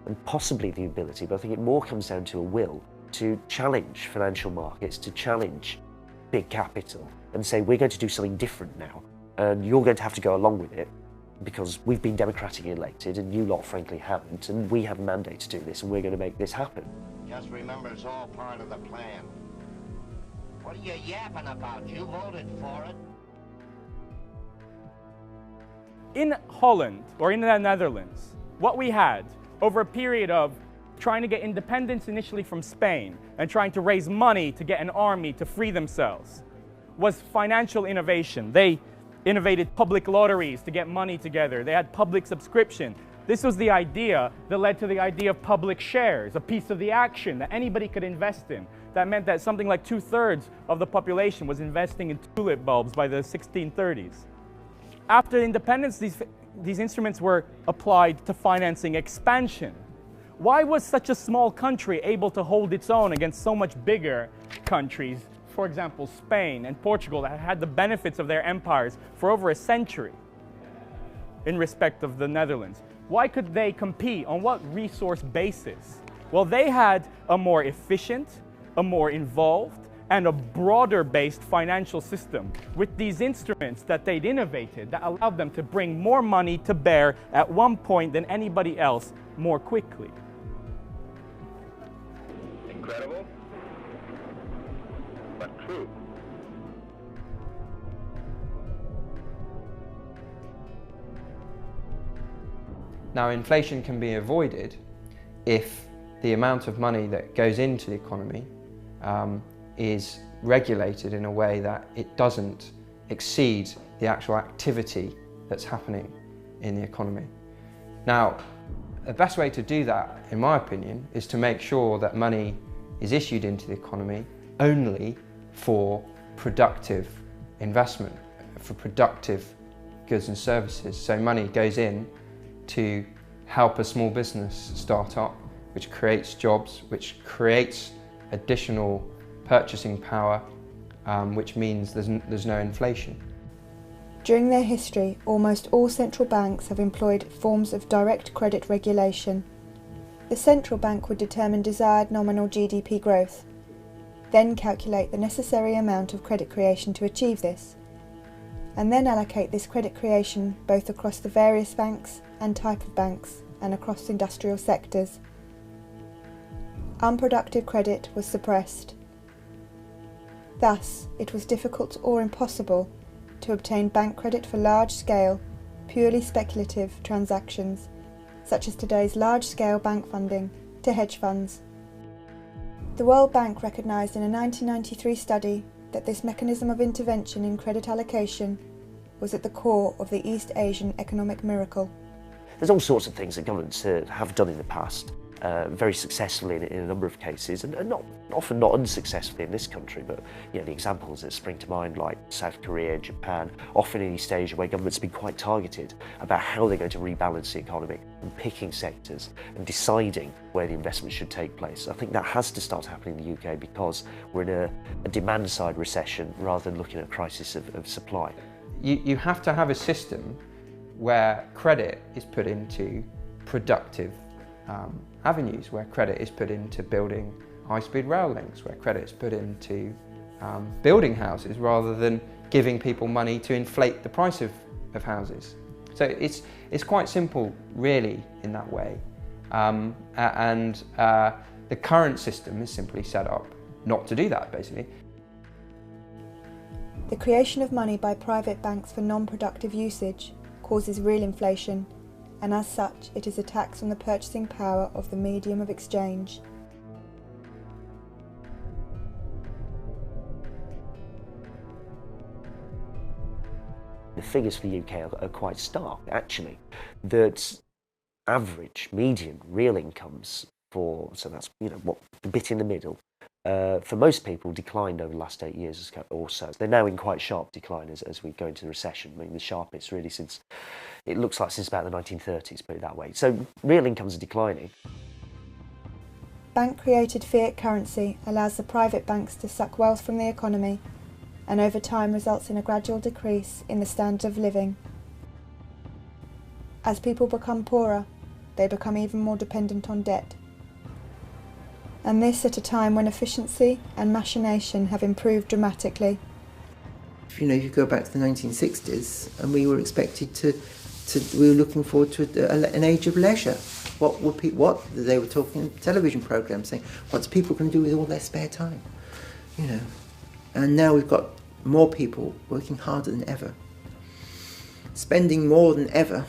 and possibly the ability, but I think it more comes down to a will to challenge financial markets, to challenge big capital and say, we're going to do something different now, and you're going to have to go along with it because we've been democratically elected and you lot frankly haven't, and we have a mandate to do this and we're going to make this happen. Just remember, it's all part of the plan. What are you yapping about? You voted for it. In Holland, or in the Netherlands, what we had over a period of trying to get independence initially from Spain and trying to raise money to get an army to free themselves was financial innovation. They innovated public lotteries to get money together. They had public subscription. This was the idea that led to the idea of public shares, a piece of the action that anybody could invest in. That meant that something like 2/3 of the population was investing in tulip bulbs by the 1630s. After independence, these instruments were applied to financing expansion. Why was such a small country able to hold its own against so much bigger countries, for example, Spain and Portugal, that had the benefits of their empires for over a century in respect of the Netherlands? Why could they compete? On what resource basis? Well, they had a more efficient, a more involved, and a broader-based financial system with these instruments that they'd innovated that allowed them to bring more money to bear at one point than anybody else more quickly. Incredible, but true. Now, inflation can be avoided if the amount of money that goes into the economy is regulated in a way that it doesn't exceed the actual activity that's happening in the economy. Now, the best way to do that, in my opinion, is to make sure that money is issued into the economy only for productive investment, for productive goods and services. So money goes in to help a small business start up, which creates jobs, which creates additional purchasing power, which means there's no inflation. During their history, almost all central banks have employed forms of direct credit regulation. The central bank would determine desired nominal GDP growth, then calculate the necessary amount of credit creation to achieve this, and then allocate this credit creation both across the various banks and type of banks and across industrial sectors. Unproductive credit was suppressed. Thus, it was difficult or impossible to obtain bank credit for large-scale, purely speculative transactions, such as today's large-scale bank funding to hedge funds. The World Bank recognised in a 1993 study that this mechanism of intervention in credit allocation was at the core of the East Asian economic miracle. There's all sorts of things that governments have done in the past, very successfully in a number of cases, and often not unsuccessfully in this country, but the examples that spring to mind, like South Korea, Japan, often in East Asia, where governments have been quite targeted about how they're going to rebalance the economy and picking sectors and deciding where the investment should take place. I think that has to start happening in the UK because we're in a demand-side recession rather than looking at a crisis of supply. You have to have a system where credit is put into productive avenues, where credit is put into building high-speed rail links, where credit is put into building houses rather than giving people money to inflate the price of houses. So it's quite simple, really, in that way. The current system is simply set up not to do that, basically. The creation of money by private banks for non-productive usage causes real inflation, and as such it is a tax on the purchasing power of the medium of exchange. The figures for the UK are quite stark, actually, that average, median, real incomes so that's, you know, what the bit in the middle, for most people declined over the last 8 years or so. They're now in quite sharp decline as we go into the recession. I mean, the sharpest really since, it looks like since about the 1930s, put it that way. So real incomes are declining. Bank-created fiat currency allows the private banks to suck wealth from the economy, and over time results in a gradual decrease in the standard of living. As people become poorer, they become even more dependent on debt. And this at a time when efficiency and machination have improved dramatically. You know, you go back to the 1960s, and we were expected we were looking forward to an age of leisure. What they were talking in television programs saying, what's people going to do with all their spare time? You know, and now we've got more people working harder than ever, spending more than ever,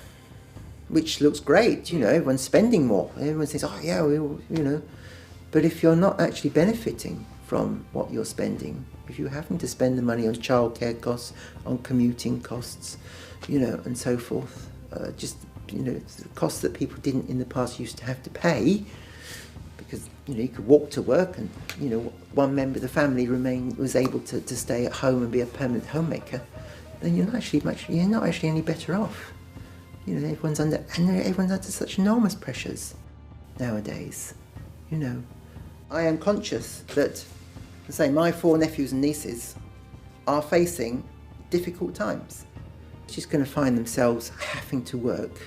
which looks great. You know, everyone's spending more. Everyone says, oh yeah, you know. But if you're not actually benefiting from what you're spending, if you're having to spend the money on childcare costs, on commuting costs, you know, and so forth, just, you know, the costs that people didn't in the past used to have to pay, because, you know, you could walk to work and, you know, one member of the family was able to stay at home and be a permanent homemaker, then you're not actually any better off. You know, everyone's under such enormous pressures nowadays, you know. I am conscious that, say, my 4 nephews and nieces are facing difficult times. She's going to find themselves having to work,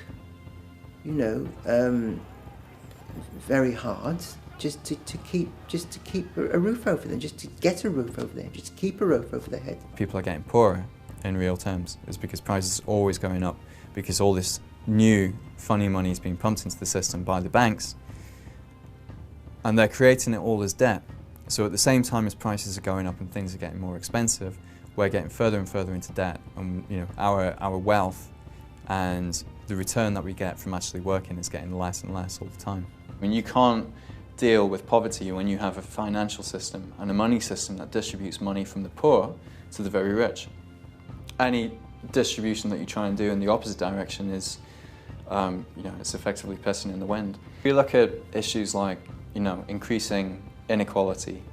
you know, very hard just to keep a roof over them, just to get a roof over them, just to keep a roof over their head. People are getting poorer in real terms. It's because prices are always going up, because all this new funny money is being pumped into the system by the banks, and they're creating it all as debt. So at the same time as prices are going up and things are getting more expensive, we're getting further and further into debt, and, you know, our wealth and the return that we get from actually working is getting less and less all the time. I mean, you can't deal with poverty when you have a financial system and a money system that distributes money from the poor to the very rich. Any distribution that you try and do in the opposite direction is, you know, it's effectively pissing in the wind. If you look at issues like, you know, increasing inequality,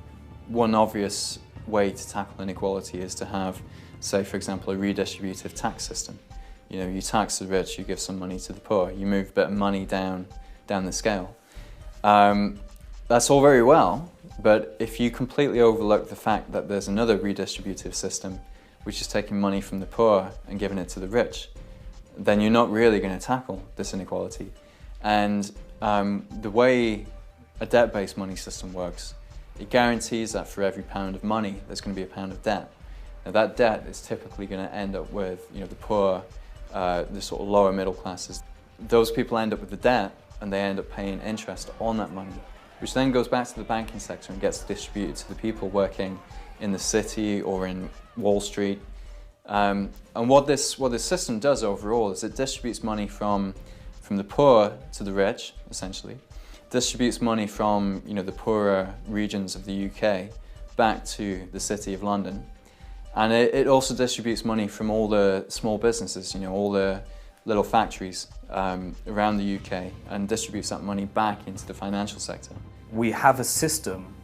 one obvious way to tackle inequality is to have, say, for example, a redistributive tax system. You know, you tax the rich, you give some money to the poor, you move a bit of money down the scale. That's all very well, but if you completely overlook the fact that there's another redistributive system which is taking money from the poor and giving it to the rich, then you're not really going to tackle this inequality. And the way a debt-based money system works, it guarantees that for every pound of money, there's going to be a pound of debt. Now that debt is typically going to end up with, you know, the poor, the sort of lower middle classes. Those people end up with the debt, and they end up paying interest on that money, which then goes back to the banking sector and gets distributed to the people working in the city or in Wall Street. And what this system does overall is it distributes money from the poor to the rich, essentially. Distributes money from, you know, the poorer regions of the UK back to the City of London. And it also distributes money from all the small businesses, you know, all the little factories around the UK, and distributes that money back into the financial sector. We have a system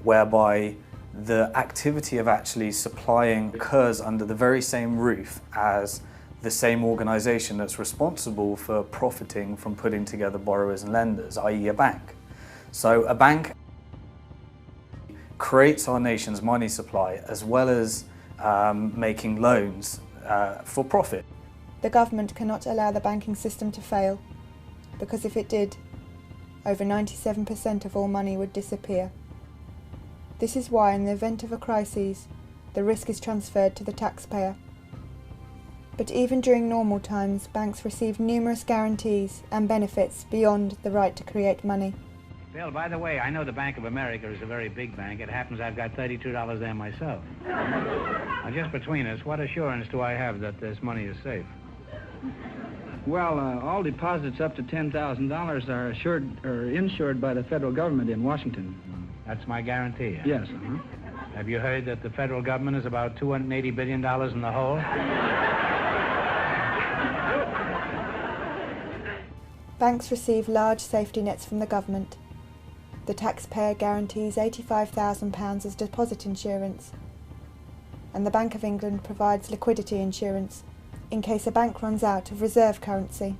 whereby the activity of actually supplying occurs under the very same roof as the same organisation that's responsible for profiting from putting together borrowers and lenders, i.e. a bank. So a bank creates our nation's money supply as well as making loans for profit. The government cannot allow the banking system to fail, because if it did, over 97% of all money would disappear. This is why, in the event of a crisis, the risk is transferred to the taxpayer. But even during normal times, banks receive numerous guarantees and benefits beyond the right to create money. Bill, by the way, I know the Bank of America is a very big bank. It happens I've got $32 there myself. Now, just between us, what assurance do I have that this money is safe? Well, all deposits up to $10,000 are assured or insured by the federal government in Washington. That's my guarantee. Huh? Yes. Have you heard that the federal government is about $280 billion in the hole? Banks receive large safety nets from the government, the taxpayer guarantees £85,000 as deposit insurance, and the Bank of England provides liquidity insurance in case a bank runs out of reserve currency.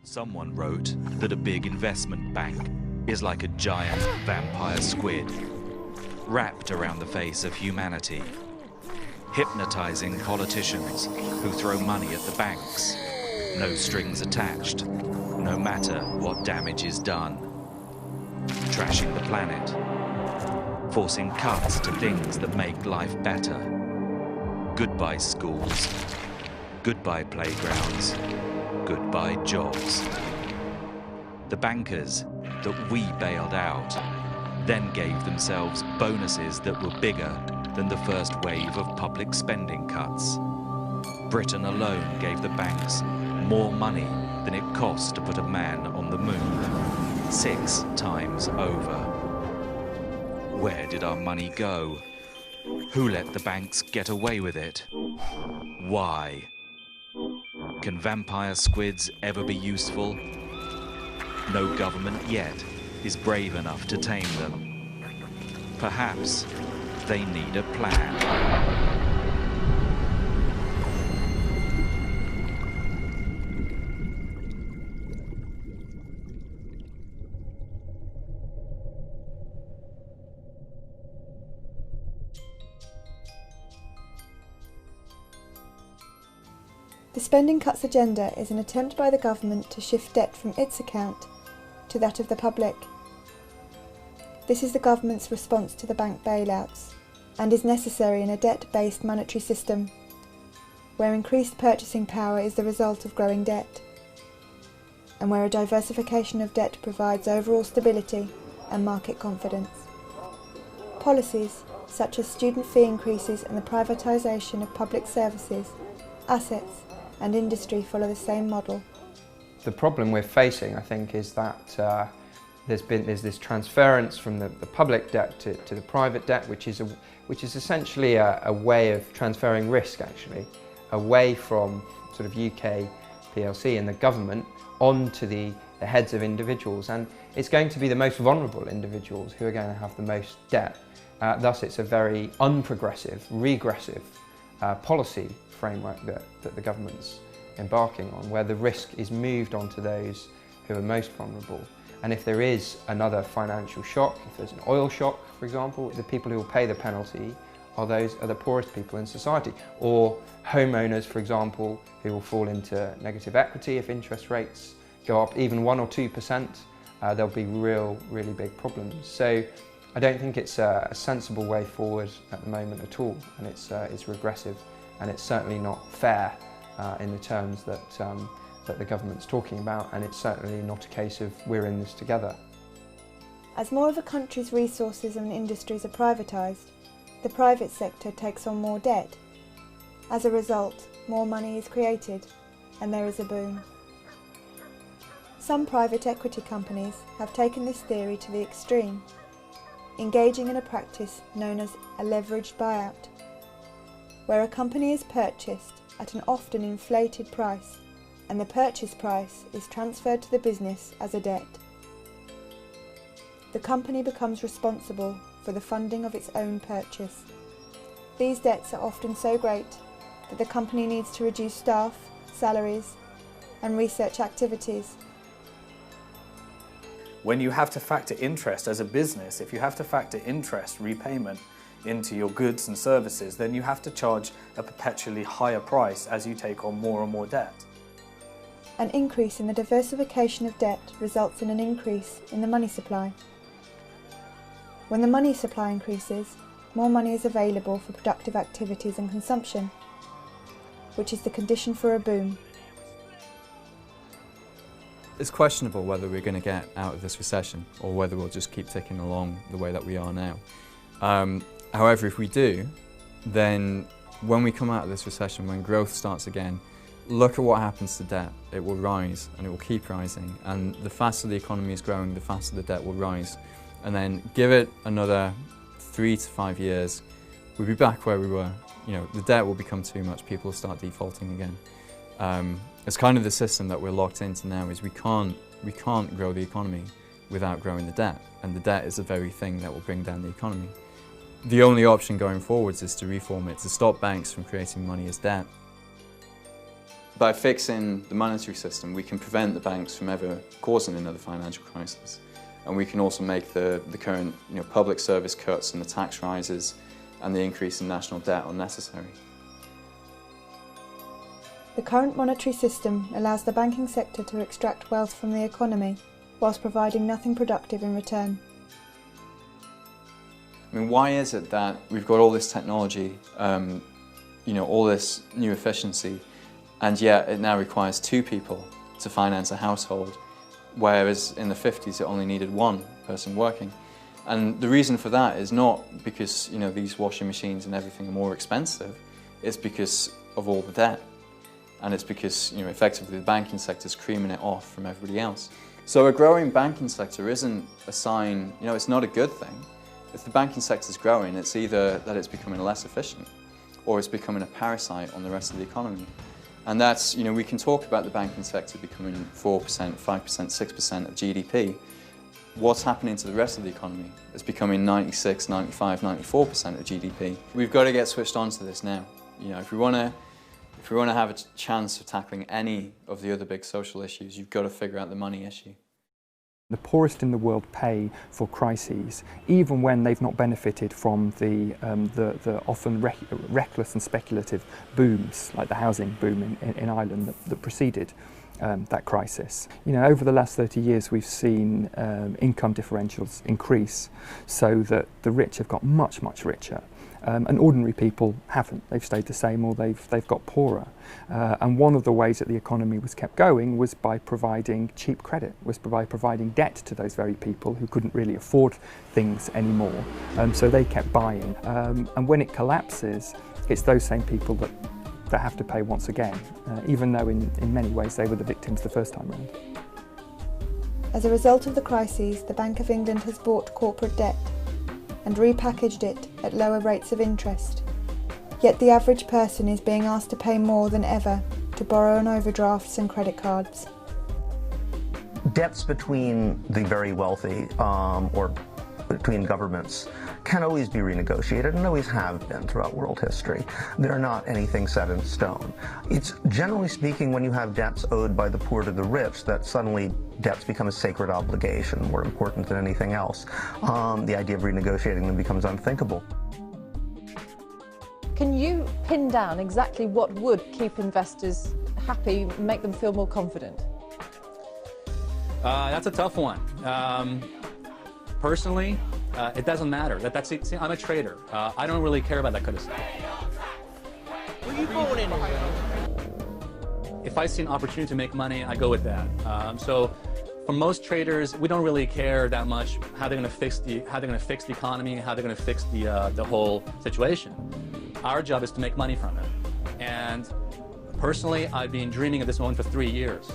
Someone wrote that a big investment bank is like a giant vampire squid, wrapped around the face of humanity, hypnotizing politicians who throw money at the banks, no strings attached, no matter what damage is done, trashing the planet, forcing cuts to things that make life better. Goodbye schools, goodbye playgrounds, goodbye jobs. The bankers that we bailed out then gave themselves bonuses that were bigger than the first wave of public spending cuts. Britain alone gave the banks more money than it cost to put a man on the moon, 6 times over. Where did our money go? Who let the banks get away with it? Why? Can vampire squids ever be useful? No government yet is brave enough to tame them. Perhaps they need a plan. The spending cuts agenda is an attempt by the government to shift debt from its account to that of the public. This is the government's response to the bank bailouts and is necessary in a debt-based monetary system where increased purchasing power is the result of growing debt and where a diversification of debt provides overall stability and market confidence. Policies such as student fee increases and the privatisation of public services, assets and industry follow the same model. The problem we're facing, I think, is that there's this transference from the public debt to the private debt, which is essentially a way of transferring risk, actually, away from sort of UK PLC and the government onto the heads of individuals, and it's going to be the most vulnerable individuals who are going to have the most debt. Thus, it's a very unprogressive, regressive policy framework that the government's embarking on, where the risk is moved onto those who are most vulnerable. And if there is another financial shock, if there's an oil shock, for example, the people who will pay the penalty are the poorest people in society. Or homeowners, for example, who will fall into negative equity if interest rates go up even 1 or 2%, there'll be really big problems. So I don't think it's a sensible way forward at the moment at all, and it's regressive, and it's certainly not fair in the terms that the government's talking about, and it's certainly not a case of we're in this together. As more of a country's resources and industries are privatised, the private sector takes on more debt. As a result, more money is created, and there is a boom. Some private equity companies have taken this theory to the extreme, engaging in a practice known as a leveraged buyout, where a company is purchased at an often inflated price, and the purchase price is transferred to the business as a debt. The company becomes responsible for the funding of its own purchase. These debts are often so great that the company needs to reduce staff, salaries, and research activities. When you have to factor interest as a business, if you have to factor interest repayment into your goods and services, then you have to charge a perpetually higher price as you take on more and more debt. An increase in the diversification of debt results in an increase in the money supply. When the money supply increases, more money is available for productive activities and consumption, which is the condition for a boom. It's questionable whether we're going to get out of this recession or whether we'll just keep ticking along the way that we are now. However, if we do, then when we come out of this recession, when growth starts again, look at what happens to debt. It will rise and it will keep rising, and the faster the economy is growing, the faster the debt will rise. And then give it another 3 to 5 years, we'll be back where we were. You know, the debt will become too much, people will start defaulting again. It's kind of the system that we're locked into now, is we can't grow the economy without growing the debt, and the debt is the very thing that will bring down the economy. The only option going forwards is to reform it, to stop banks from creating money as debt. By fixing the monetary system, we can prevent the banks from ever causing another financial crisis. And we can also make the current public service cuts and the tax rises and the increase in national debt unnecessary. The current monetary system allows the banking sector to extract wealth from the economy whilst providing nothing productive in return. I mean, why is it that we've got all this technology, all this new efficiency, and yet it now requires 2 people to finance a household, whereas in the 50s it only needed 1 person working? And the reason for that is not because these washing machines and everything are more expensive, it's because of all the debt. And it's because effectively the banking sector is creaming it off from everybody else. So a growing banking sector isn't a sign, it's not a good thing. If the banking sector is growing, it's either that it's becoming less efficient or it's becoming a parasite on the rest of the economy. And that's, we can talk about the banking sector becoming 4%, 5%, 6% of GDP. What's happening to the rest of the economy? It's becoming 96, 95, 94% of GDP. We've got to get switched on to this now. If we want to have a chance of tackling any of the other big social issues, you've got to figure out the money issue. The poorest in the world pay for crises, even when they've not benefited from the often reckless and speculative booms, like the housing boom in Ireland that preceded that crisis. Over the last 30 years we've seen income differentials increase so that the rich have got much, much richer. And ordinary people haven't. They've stayed the same or they've got poorer. And one of the ways that the economy was kept going was by providing cheap credit, was by providing debt to those very people who couldn't really afford things anymore. So they kept buying. And when it collapses, it's those same people that have to pay once again, even though in many ways they were the victims the first time round. As a result of the crises, the Bank of England has bought corporate debt and repackaged it at lower rates of interest. Yet the average person is being asked to pay more than ever to borrow on overdrafts and credit cards. Debts between the very wealthy or between governments can always be renegotiated and always have been throughout world history. They're not anything set in stone. It's generally speaking when you have debts owed by the poor to the rich that suddenly debts become a sacred obligation, more important than anything else. The idea of renegotiating them becomes unthinkable. Can you pin down exactly what would keep investors happy, make them feel more confident? That's a tough one. Personally, it doesn't matter. See, I'm a trader. I don't really care about that kind of stuff. Were you born in England? If I see an opportunity to make money, I go with that. So, for most traders, we don't really care that much how they're going to fix the economy, how they're going to fix the whole situation. Our job is to make money from it. And personally, I've been dreaming of this moment for 3 years.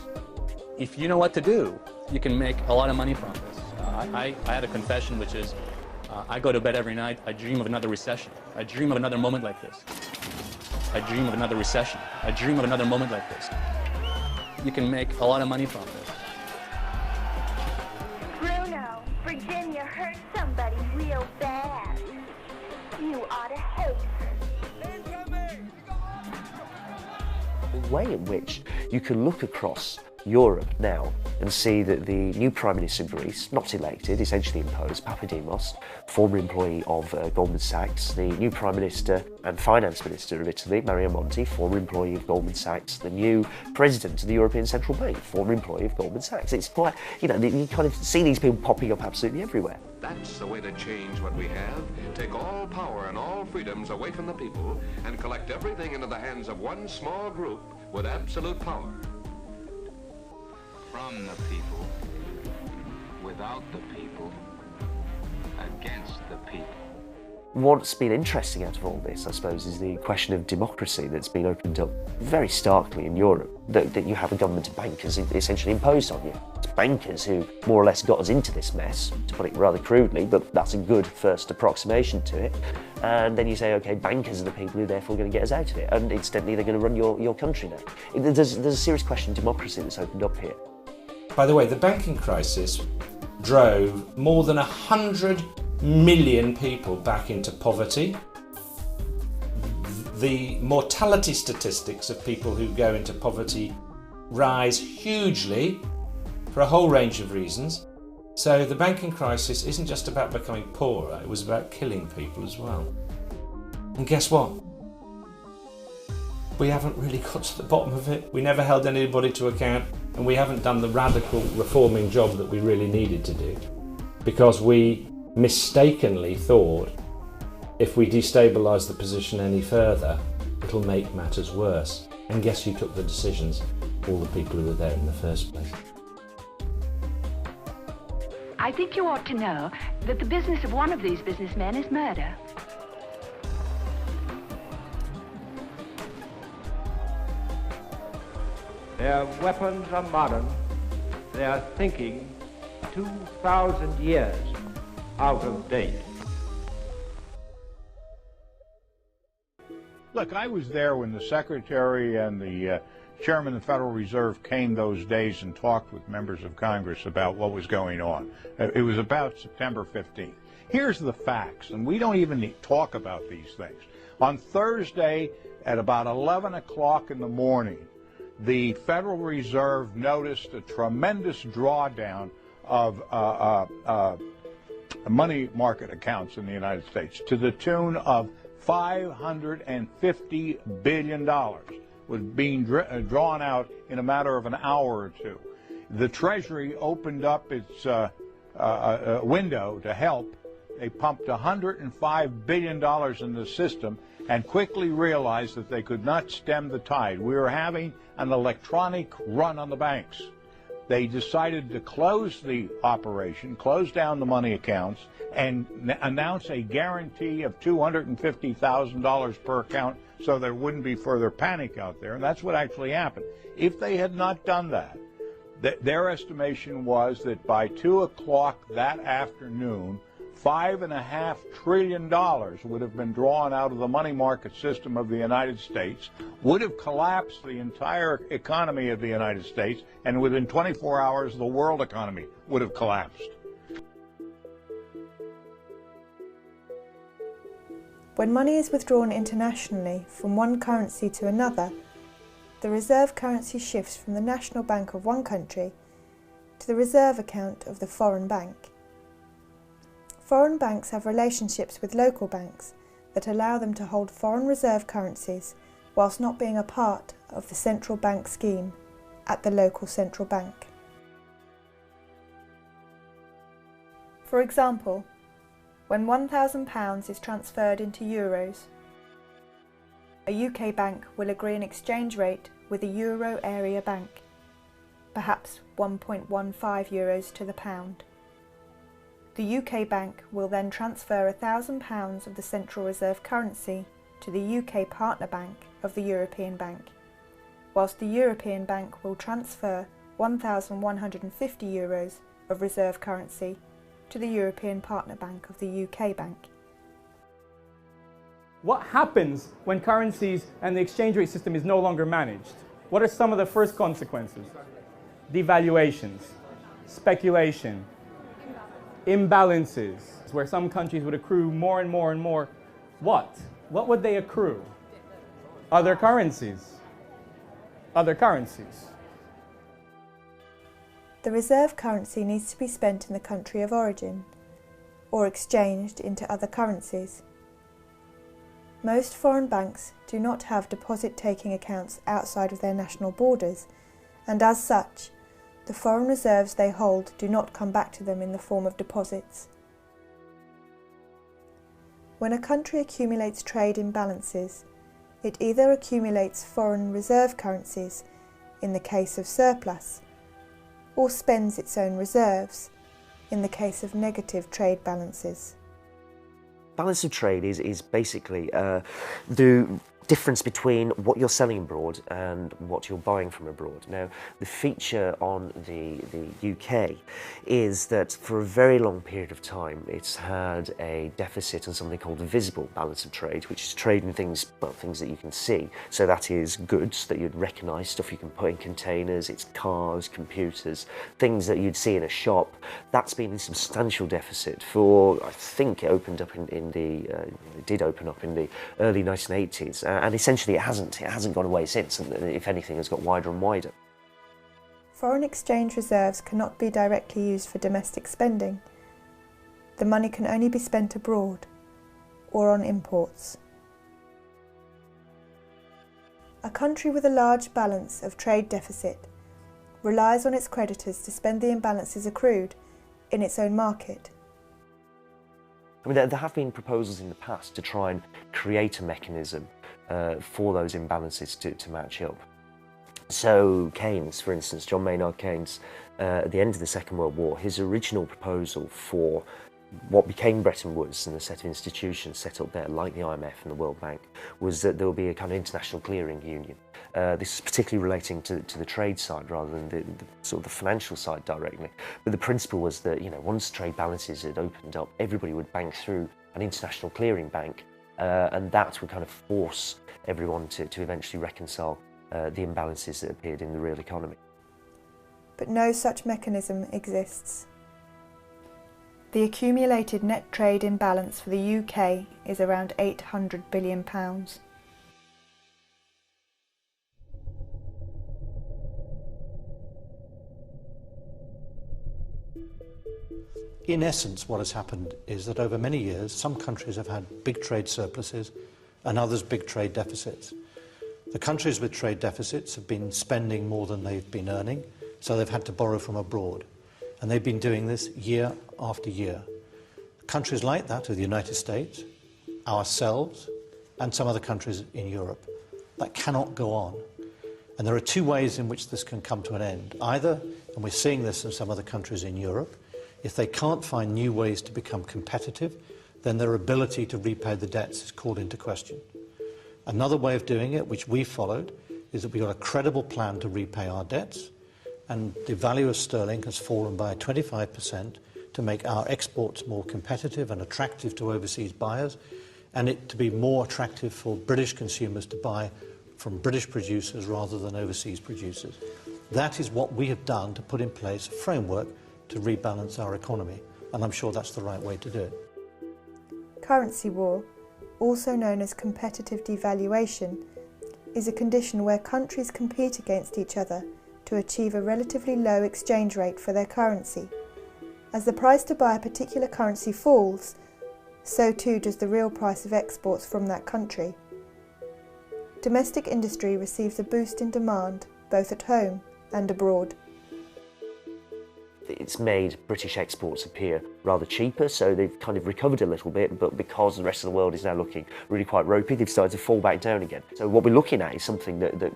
If you know what to do, you can make a lot of money from this. I had a confession, which is I go to bed every night, I dream of another recession. I dream of another moment like this. I dream of another recession. I dream of another moment like this. You can make a lot of money from this. Bruno, Virginia hurt somebody real bad. You ought to hate her. The way in which you can look across Europe now and see that the new Prime Minister of Greece, not elected, essentially imposed, Papademos, former employee of Goldman Sachs, the new Prime Minister and Finance Minister of Italy, Mario Monti, former employee of Goldman Sachs, the new President of the European Central Bank, former employee of Goldman Sachs. It's quite, you kind of see these people popping up absolutely everywhere. That's the way to change what we have. Take all power and all freedoms away from the people and collect everything into the hands of one small group with absolute power. From the people, without the people, against the people. What's been interesting out of all this, I suppose, is the question of democracy that's been opened up very starkly in Europe, that you have a government of bankers essentially imposed on you. It's bankers who more or less got us into this mess, to put it rather crudely, but that's a good first approximation to it. And then you say, okay, bankers are the people who are therefore going to get us out of it, and incidentally they're going to run your country now. There's a serious question of democracy that's opened up here. By the way, the banking crisis drove more than 100 million people back into poverty. The mortality statistics of people who go into poverty rise hugely for a whole range of reasons. So the banking crisis isn't just about becoming poorer, it was about killing people as well. And guess what? We haven't really got to the bottom of it. We never held anybody to account, and we haven't done the radical reforming job that we really needed to do, because we mistakenly thought if we destabilise the position any further, it'll make matters worse. And guess who took the decisions? All the people who were there in the first place. I think you ought to know that the business of one of these businessmen is murder. Their weapons are modern. Their thinking 2,000 years out of date. Look, I was there when the Secretary and the Chairman of the Federal Reserve came those days and talked with members of Congress about what was going on. It was about September 15th. Here's the facts, and we don't even talk about these things. On Thursday at about 11 o'clock in the morning, the Federal Reserve noticed a tremendous drawdown of money market accounts in the United States to the tune of $550 billion was being drawn out in a matter of an hour or two. The Treasury opened up its window to help. They pumped $105 billion in the system and quickly realized that they could not stem the tide. We were having an electronic run on the banks. They decided to close the operation, close down the money accounts, and announce a guarantee of $250,000 per account so there wouldn't be further panic out there. And that's what actually happened. If they had not done that, their estimation was that by 2 o'clock that afternoon, $5.5 trillion would have been drawn out of the money market system of the United States, would have collapsed the entire economy of the United States, and within 24 hours the world economy would have collapsed. When money is withdrawn internationally from one currency to another, the reserve currency shifts from the national bank of one country to the reserve account of the foreign bank. Foreign banks have relationships with local banks that allow them to hold foreign reserve currencies whilst not being a part of the central bank scheme at the local central bank. For example, when £1,000 is transferred into euros, a UK bank will agree an exchange rate with a euro area bank, perhaps 1.15 euros to the pound. The UK bank will then transfer £1,000 of the central reserve currency to the UK partner bank of the European bank, whilst the European bank will transfer 1,150 euros of reserve currency to the European partner bank of the UK bank. What happens when currencies and the exchange rate system is no longer managed? What are some of the first consequences? Devaluations, speculation, imbalances, where some countries would accrue more and more and more. What? What would they accrue? Other currencies. Other currencies. The reserve currency needs to be spent in the country of origin, or exchanged into other currencies. Most foreign banks do not have deposit-taking accounts outside of their national borders, and as such, the foreign reserves they hold do not come back to them in the form of deposits. When a country accumulates trade imbalances, it either accumulates foreign reserve currencies, in the case of surplus, or spends its own reserves, in the case of negative trade balances. balance of trade is basically the difference between what you're selling abroad and what you're buying from abroad. Now, the feature on the UK is that for a very long period of time, it's had a deficit on something called the visible balance of trade, which is trade in things, well, things that you can see. So that is goods that you'd recognise, stuff you can put in containers, it's cars, computers, things that you'd see in a shop. That's been in substantial deficit for, I think it opened up it did open up in the early 1980s. And essentially it hasn't gone away since, and if anything has got wider and wider. Foreign exchange reserves cannot be directly used for domestic spending. The money can only be spent abroad or on imports. A country with a large balance of trade deficit relies on its creditors to spend the imbalances accrued in its own market. I mean, there have been proposals in the past to try and create a mechanism for those imbalances to match up. So Keynes, for instance, John Maynard Keynes, at the end of the Second World War, his original proposal for what became Bretton Woods and a set of institutions set up there, like the IMF and the World Bank, was that there will be a kind of international clearing union. This is particularly relating to the trade side rather than the sort of the financial side directly. But the principle was that, you know, once trade balances had opened up, everybody would bank through an international clearing bank, and that would kind of force everyone to eventually reconcile the imbalances that appeared in the real economy. But no such mechanism exists. The accumulated net trade imbalance for the UK is around £800 billion. In essence, what has happened is that over many years, some countries have had big trade surpluses and others big trade deficits. The countries with trade deficits have been spending more than they've been earning, so they've had to borrow from abroad. And they've been doing this year after year. Countries like that are the United States, ourselves, and some other countries in Europe. That cannot go on. And there are two ways in which this can come to an end. Either, and we're seeing this in some other countries in Europe, if they can't find new ways to become competitive, then their ability to repay the debts is called into question. Another way of doing it, which we followed, is that we got a credible plan to repay our debts, and the value of sterling has fallen by 25% to make our exports more competitive and attractive to overseas buyers, and it to be more attractive for British consumers to buy from British producers rather than overseas producers. That is what we have done to put in place a framework to rebalance our economy, and I'm sure that's the right way to do it. Currency war, also known as competitive devaluation, is a condition where countries compete against each other to achieve a relatively low exchange rate for their currency. As the price to buy a particular currency falls, so too does the real price of exports from that country. Domestic industry receives a boost in demand both at home and abroad. It's made British exports appear rather cheaper, so they've kind of recovered a little bit, but because the rest of the world is now looking really quite ropey, they've started to fall back down again. So what we're looking at is something that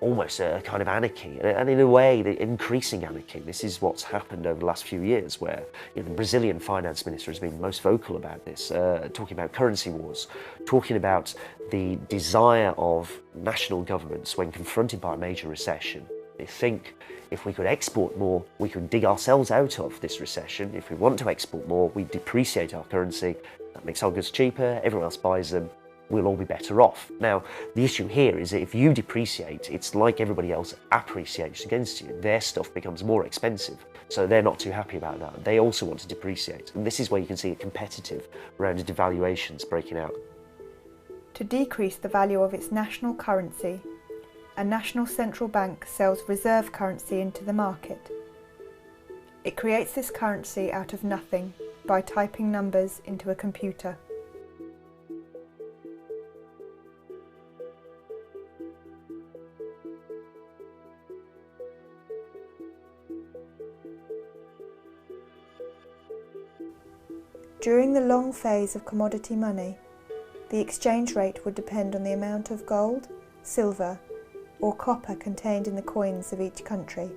almost a kind of anarchy, and in a way, the increasing anarchy. This is what's happened over the last few years, where the Brazilian finance minister has been most vocal about this, talking about currency wars, talking about the desire of national governments when confronted by a major recession. They think if we could export more, we could dig ourselves out of this recession. If we want to export more, we depreciate our currency. That makes our goods cheaper, everyone else buys them, we'll all be better off. Now, the issue here is that if you depreciate, it's like everybody else appreciates against you. Their stuff becomes more expensive, so they're not too happy about that. They also want to depreciate, and this is where you can see a competitive round of devaluations breaking out. To decrease the value of its national currency, a national central bank sells reserve currency into the market. It creates this currency out of nothing by typing numbers into a computer. During the long phase of commodity money, the exchange rate would depend on the amount of gold, silver, or copper contained in the coins of each country.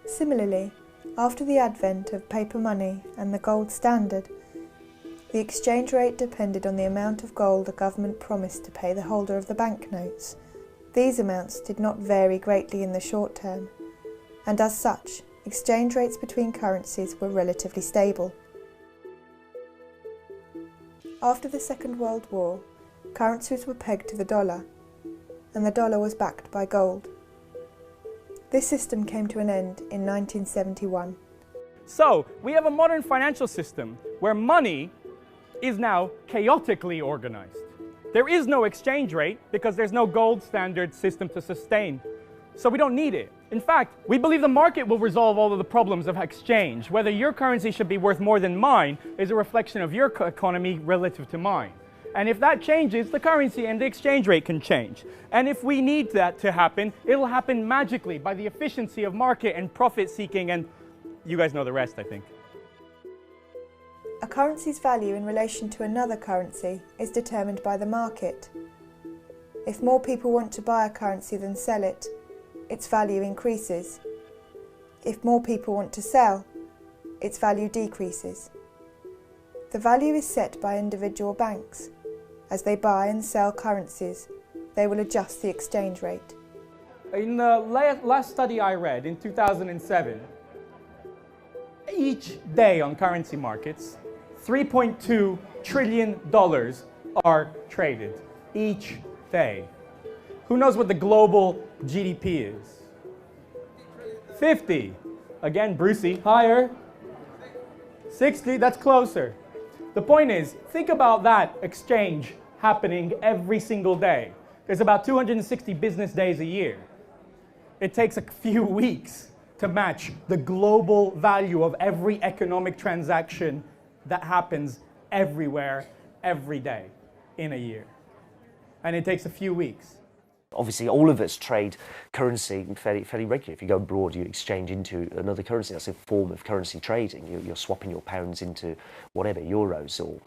Similarly, after the advent of paper money and the gold standard, The exchange rate depended on the amount of gold the government promised to pay the holder of the banknotes. These amounts did not vary greatly in the short term, and as such, exchange rates between currencies were relatively stable. After the Second World War, currencies were pegged to the dollar, and the dollar was backed by gold. This system came to an end in 1971. So, we have a modern financial system where money is now chaotically organized. There is no exchange rate because there's no gold standard system to sustain. So we don't need it. In fact, we believe the market will resolve all of the problems of exchange. Whether your currency should be worth more than mine is a reflection of your economy relative to mine. And if that changes, the currency and the exchange rate can change. And if we need that to happen, it'll happen magically by the efficiency of market and profit seeking, and you guys know the rest, I think. A currency's value in relation to another currency is determined by the market. If more people want to buy a currency than sell it, its value increases. If more people want to sell, its value decreases. The value is set by individual banks. As they buy and sell currencies, they will adjust the exchange rate. In the last study I read in 2007, each day on currency markets, $3.2 trillion are traded each day. Who knows what the global GDP is? 50. Again, Brucey, higher. 60, that's closer. The point is, think about that exchange happening every single day. There's about 260 business days a year. It takes a few weeks to match the global value of every economic transaction that happens everywhere, every day, in a year. And it takes a few weeks. Obviously, all of us trade currency fairly regularly. If you go abroad, you exchange into another currency. That's a form of currency trading. You're swapping your pounds into whatever, euros or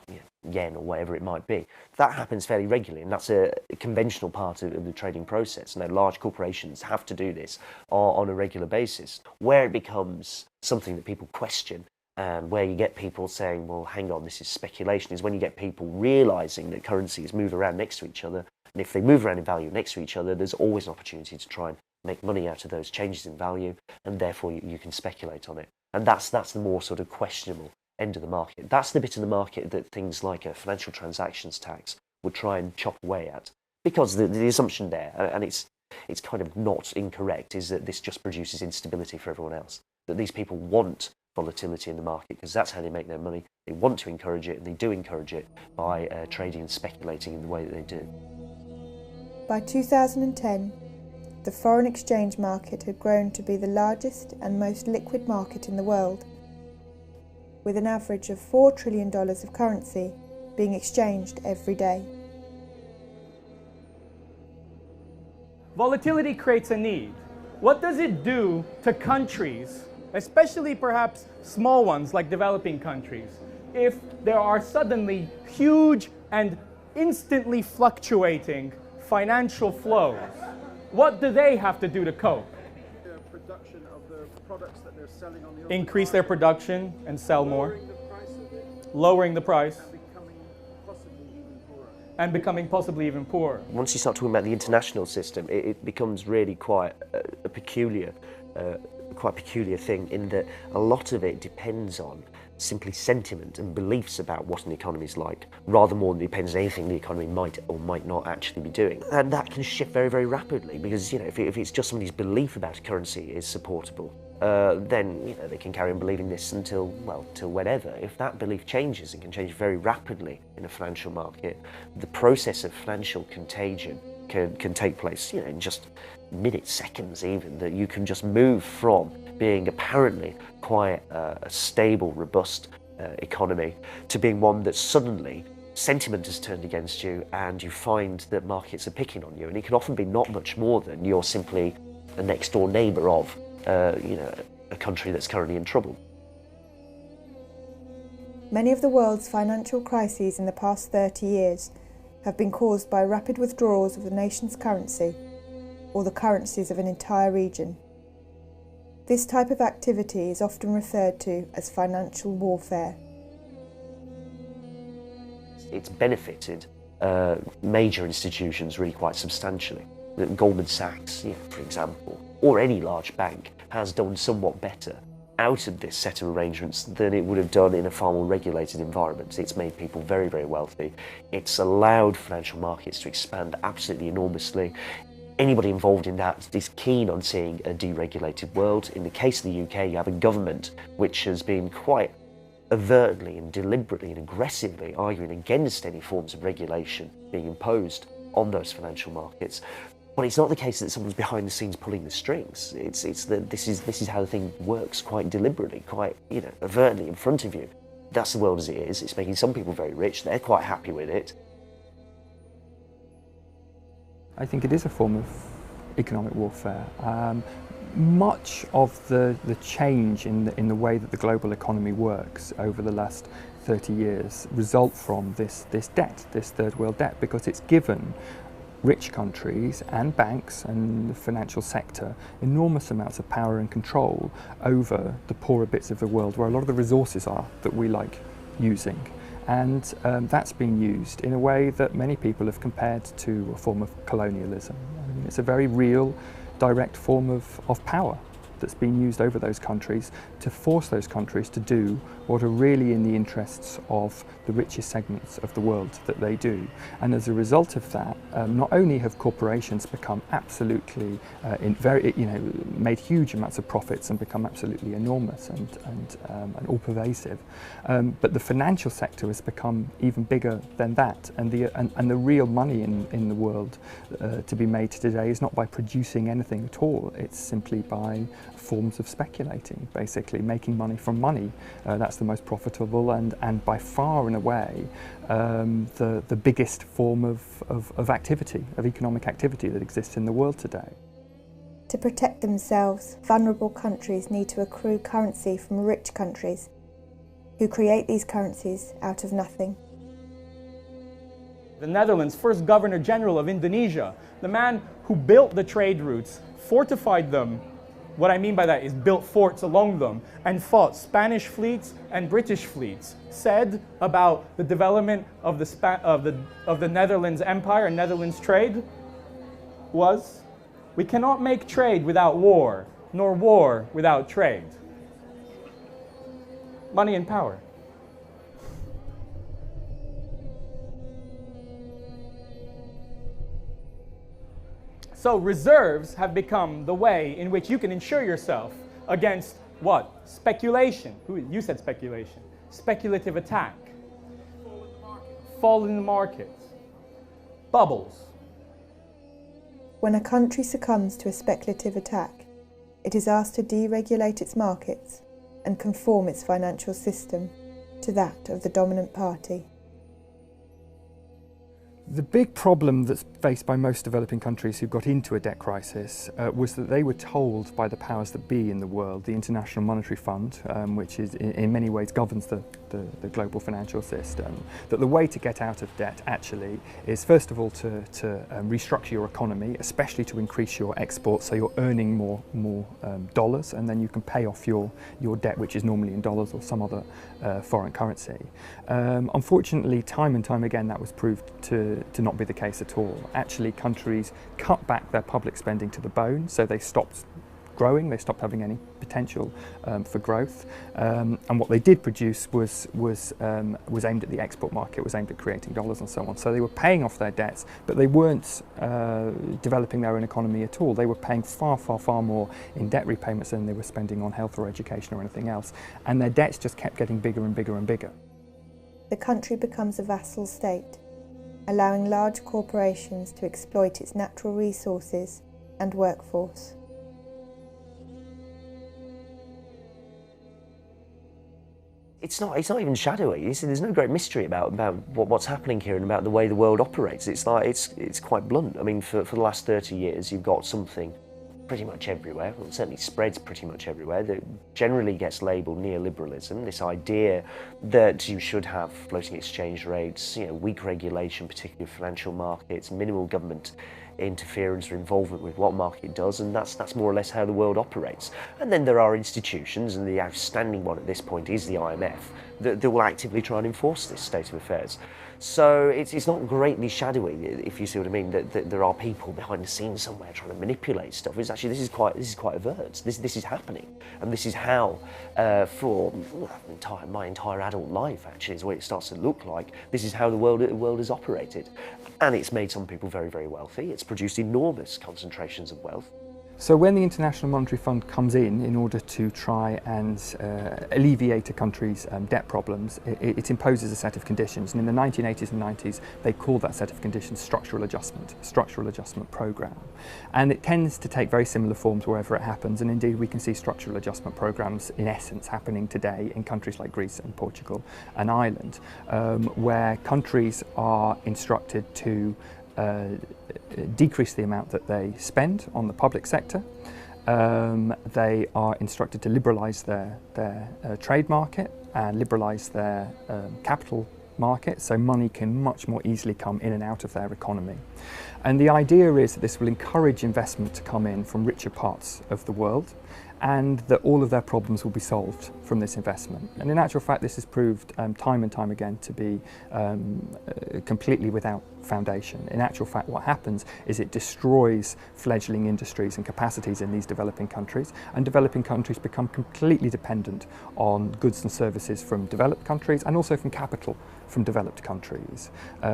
yen or whatever it might be. That happens fairly regularly, and that's a conventional part of the trading process. Now, large corporations have to do this on a regular basis. Where it becomes something that people question, and where you get people saying, well, hang on, this is speculation, is when you get people realising that currencies move around next to each other. And if they move around in value next to each other, there's always an opportunity to try and make money out of those changes in value, and therefore you can speculate on it. And that's the more sort of questionable end of the market. That's the bit of the market that things like a financial transactions tax would try and chop away at. Because the assumption there, and it's kind of not incorrect, is that this just produces instability for everyone else. That these people want volatility in the market because that's how they make their money. They want to encourage it, and they do encourage it by trading and speculating in the way that they do. By 2010, the foreign exchange market had grown to be the largest and most liquid market in the world, with an average of $4 trillion of currency being exchanged every day. Volatility creates a need. What does it do to countries, especially perhaps small ones like developing countries, if there are suddenly huge and instantly fluctuating financial flows? What do they have to do to cope? Production of the products that they're selling on the Increase their production and sell more, lowering the price, and becoming possibly even poorer. Once you start talking about the international system, it becomes really quite a peculiar thing, in that a lot of it depends on simply sentiment and beliefs about what an economy is like, rather more than depends on anything the economy might or might not actually be doing. And that can shift very, very rapidly, because if it's just somebody's belief about a currency is supportable, then they can carry on believing this until whenever. If that belief changes, it can change very rapidly in a financial market. The process of financial contagion can take place in just minutes, seconds even, that you can just move from being apparently quite a stable, robust economy to being one that suddenly sentiment has turned against you, and you find that markets are picking on you. And it can often be not much more than you're simply a next door neighbour of a country that's currently in trouble. Many of the world's financial crises in the past 30 years have been caused by rapid withdrawals of the nation's currency or the currencies of an entire region. This type of activity is often referred to as financial warfare. it's benefited major institutions really quite substantially. Goldman Sachs, for example, or any large bank, has done somewhat better out of this set of arrangements than it would have done in a far more regulated environment. It's made people very, very wealthy. It's allowed financial markets to expand absolutely enormously. Anybody involved in that is keen on seeing a deregulated world. In the case of the UK, you have a government which has been quite overtly and deliberately and aggressively arguing against any forms of regulation being imposed on those financial markets. But it's not the case that someone's behind the scenes pulling the strings. It's that this is how the thing works quite deliberately, quite overtly in front of you. That's the world as it is. It's making some people very rich. They're quite happy with it. I think it is a form of economic warfare. Much of the change in the way that the global economy works over the last 30 years result from this debt, this third world debt, because it's given rich countries and banks and the financial sector enormous amounts of power and control over the poorer bits of the world where a lot of the resources are that we like using. And that's been used in a way that many people have compared to a form of colonialism. I mean, it's a very real, direct form of power that's been used over those countries to force those countries to do what are really in the interests of the richest segments of the world that they do. And as a result of that, not only have corporations become absolutely, made huge amounts of profits and become absolutely enormous and all pervasive, but the financial sector has become even bigger than that. And the real money in the world to be made today is not by producing anything at all. It's simply by forms of speculating, basically making money from money. That's the most profitable and by far and away the biggest form of activity, of economic activity that exists in the world today. To protect themselves, vulnerable countries need to accrue currency from rich countries, who create these currencies out of nothing. The Netherlands' first Governor General of Indonesia, the man who built the trade routes, fortified them. What I mean by that is built forts along them and fought Spanish fleets and British fleets, said about the development of the Netherlands Empire and Netherlands trade was, "We cannot make trade without war, nor war without trade." Money and power. So reserves have become the way in which you can insure yourself against what? Speculation. You said speculation. Speculative attack. Fall in the markets. Bubbles. When a country succumbs to a speculative attack, it is asked to deregulate its markets and conform its financial system to that of the dominant party. The big problem that's faced by most developing countries who got into a debt crisis was that they were told by the powers that be in the world, the International Monetary Fund, which is in many ways governs the global financial system, that the way to get out of debt actually is first of all to restructure your economy, especially to increase your exports so you're earning more dollars, and then you can pay off your debt, which is normally in dollars or some other foreign currency. Unfortunately, time and time again that was proved to not be the case at all. Actually, countries cut back their public spending to the bone, so they stopped growing, they stopped having any potential for growth, and what they did produce was aimed at the export market, was aimed at creating dollars and so on. So they were paying off their debts, but they weren't developing their own economy at all. They were paying far more in debt repayments than they were spending on health or education or anything else, and their debts just kept getting bigger and bigger and bigger. The country becomes a vassal state, allowing large corporations to exploit its natural resources and workforce. It's not even shadowy. You see, there's no great mystery about what's happening here and about the way the world operates. It's quite blunt. I mean, for the last 30 years, you've got something pretty much everywhere, well, it certainly spreads pretty much everywhere, that generally gets labelled neoliberalism, this idea that you should have floating exchange rates, weak regulation, particularly of financial markets, minimal government interference or involvement with what market does, and that's more or less how the world operates. And then there are institutions, and the outstanding one at this point is the IMF, that will actively try and enforce this state of affairs. So it's not greatly shadowy, if you see what I mean, that there are people behind the scenes somewhere trying to manipulate stuff. It's actually, this is quite overt. This is happening, and this is how, for my entire adult life, actually, is what it starts to look like. This is how the world has operated, and it's made some people very, very wealthy. It's produced enormous concentrations of wealth. So when the International Monetary Fund comes in order to try and alleviate a country's debt problems, it imposes a set of conditions. And in the 1980s and 90s, they called that set of conditions structural adjustment program. And it tends to take very similar forms wherever it happens. And indeed, we can see structural adjustment programs in essence happening today in countries like Greece and Portugal and Ireland, where countries are instructed to decrease the amount that they spend on the public sector. They are instructed to liberalise their trade market and liberalise their capital market, so money can much more easily come in and out of their economy. And the idea is that this will encourage investment to come in from richer parts of the world, and that all of their problems will be solved from this investment. And in actual fact, this has proved time and time again to be completely without foundation. In actual fact, what happens is it destroys fledgling industries and capacities in these developing countries, and developing countries become completely dependent on goods and services from developed countries, and also from capital from developed countries.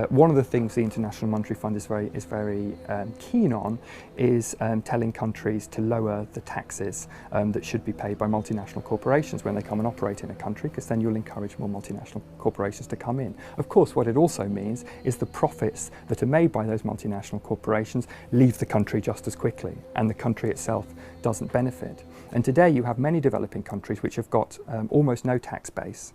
One of the things the International Monetary Fund is very keen on is telling countries to lower the taxes that should be paid by multinational corporations when they come and operate in a country, because then you'll encourage more multinational corporations to come in. Of course, what it also means is the profits that are made by those multinational corporations leave the country just as quickly, and the country itself doesn't benefit. And today you have many developing countries which have got almost no tax base.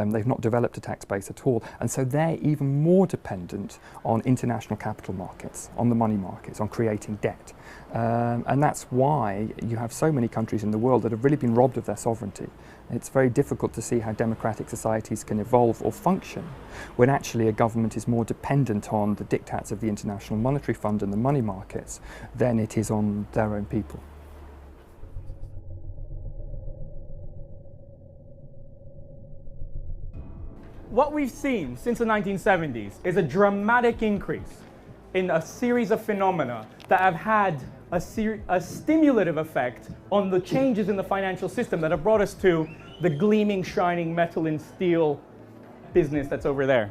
They've not developed a tax base at all, and so they're even more dependent on international capital markets, on the money markets, on creating debt. And that's why you have so many countries in the world that have really been robbed of their sovereignty. It's very difficult to see how democratic societies can evolve or function when actually a government is more dependent on the diktats of the International Monetary Fund and the money markets than it is on their own people. What we've seen since the 1970s is a dramatic increase in a series of phenomena that have had a stimulative effect on the changes in the financial system that have brought us to the gleaming, shining metal and steel business that's over there.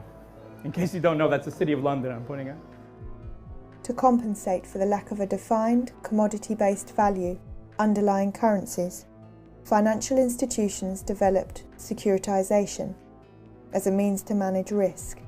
In case you don't know, that's the City of London I'm pointing at. To compensate for the lack of a defined, commodity-based value underlying currencies, financial institutions developed securitization as a means to manage risk.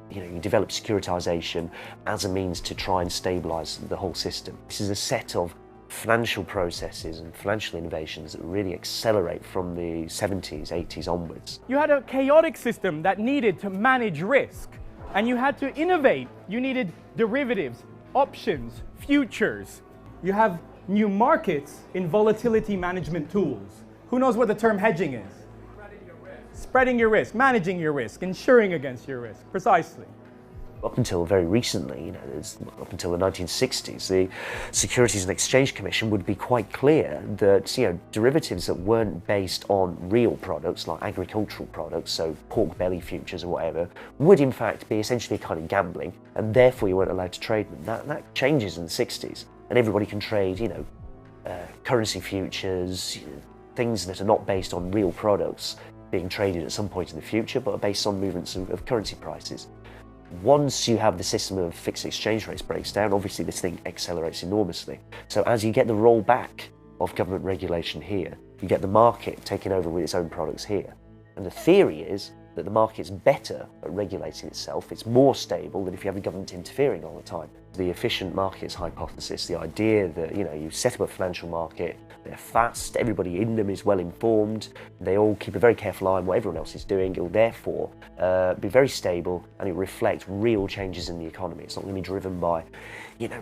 You develop securitization as a means to try and stabilize the whole system. This is a set of financial processes and financial innovations that really accelerate from the 70s, 80s onwards. You had a chaotic system that needed to manage risk, and you had to innovate. You needed derivatives, options, futures. You have new markets in volatility management tools. Who knows what the term hedging is? Spreading your risk, managing your risk, insuring against your risk, precisely. Up until very recently, up until the 1960s, the Securities and Exchange Commission would be quite clear that derivatives that weren't based on real products, like agricultural products, so pork belly futures or whatever, would in fact be essentially kind of gambling, and therefore you weren't allowed to trade them. That changes in the 60s, and everybody can trade, currency futures, things that are not based on real products being traded at some point in the future, but are based on movements of currency prices. Once you have the system of fixed exchange rates breaks down, obviously this thing accelerates enormously. So as you get the rollback of government regulation here, you get the market taking over with its own products here. And the theory is that the market's better at regulating itself, it's more stable than if you have a government interfering all the time. The efficient markets hypothesis, the idea that you set up a financial market, they're fast, everybody in them is well informed, they all keep a very careful eye on what everyone else is doing, it'll therefore be very stable and it'll reflect real changes in the economy. It's not going to be driven by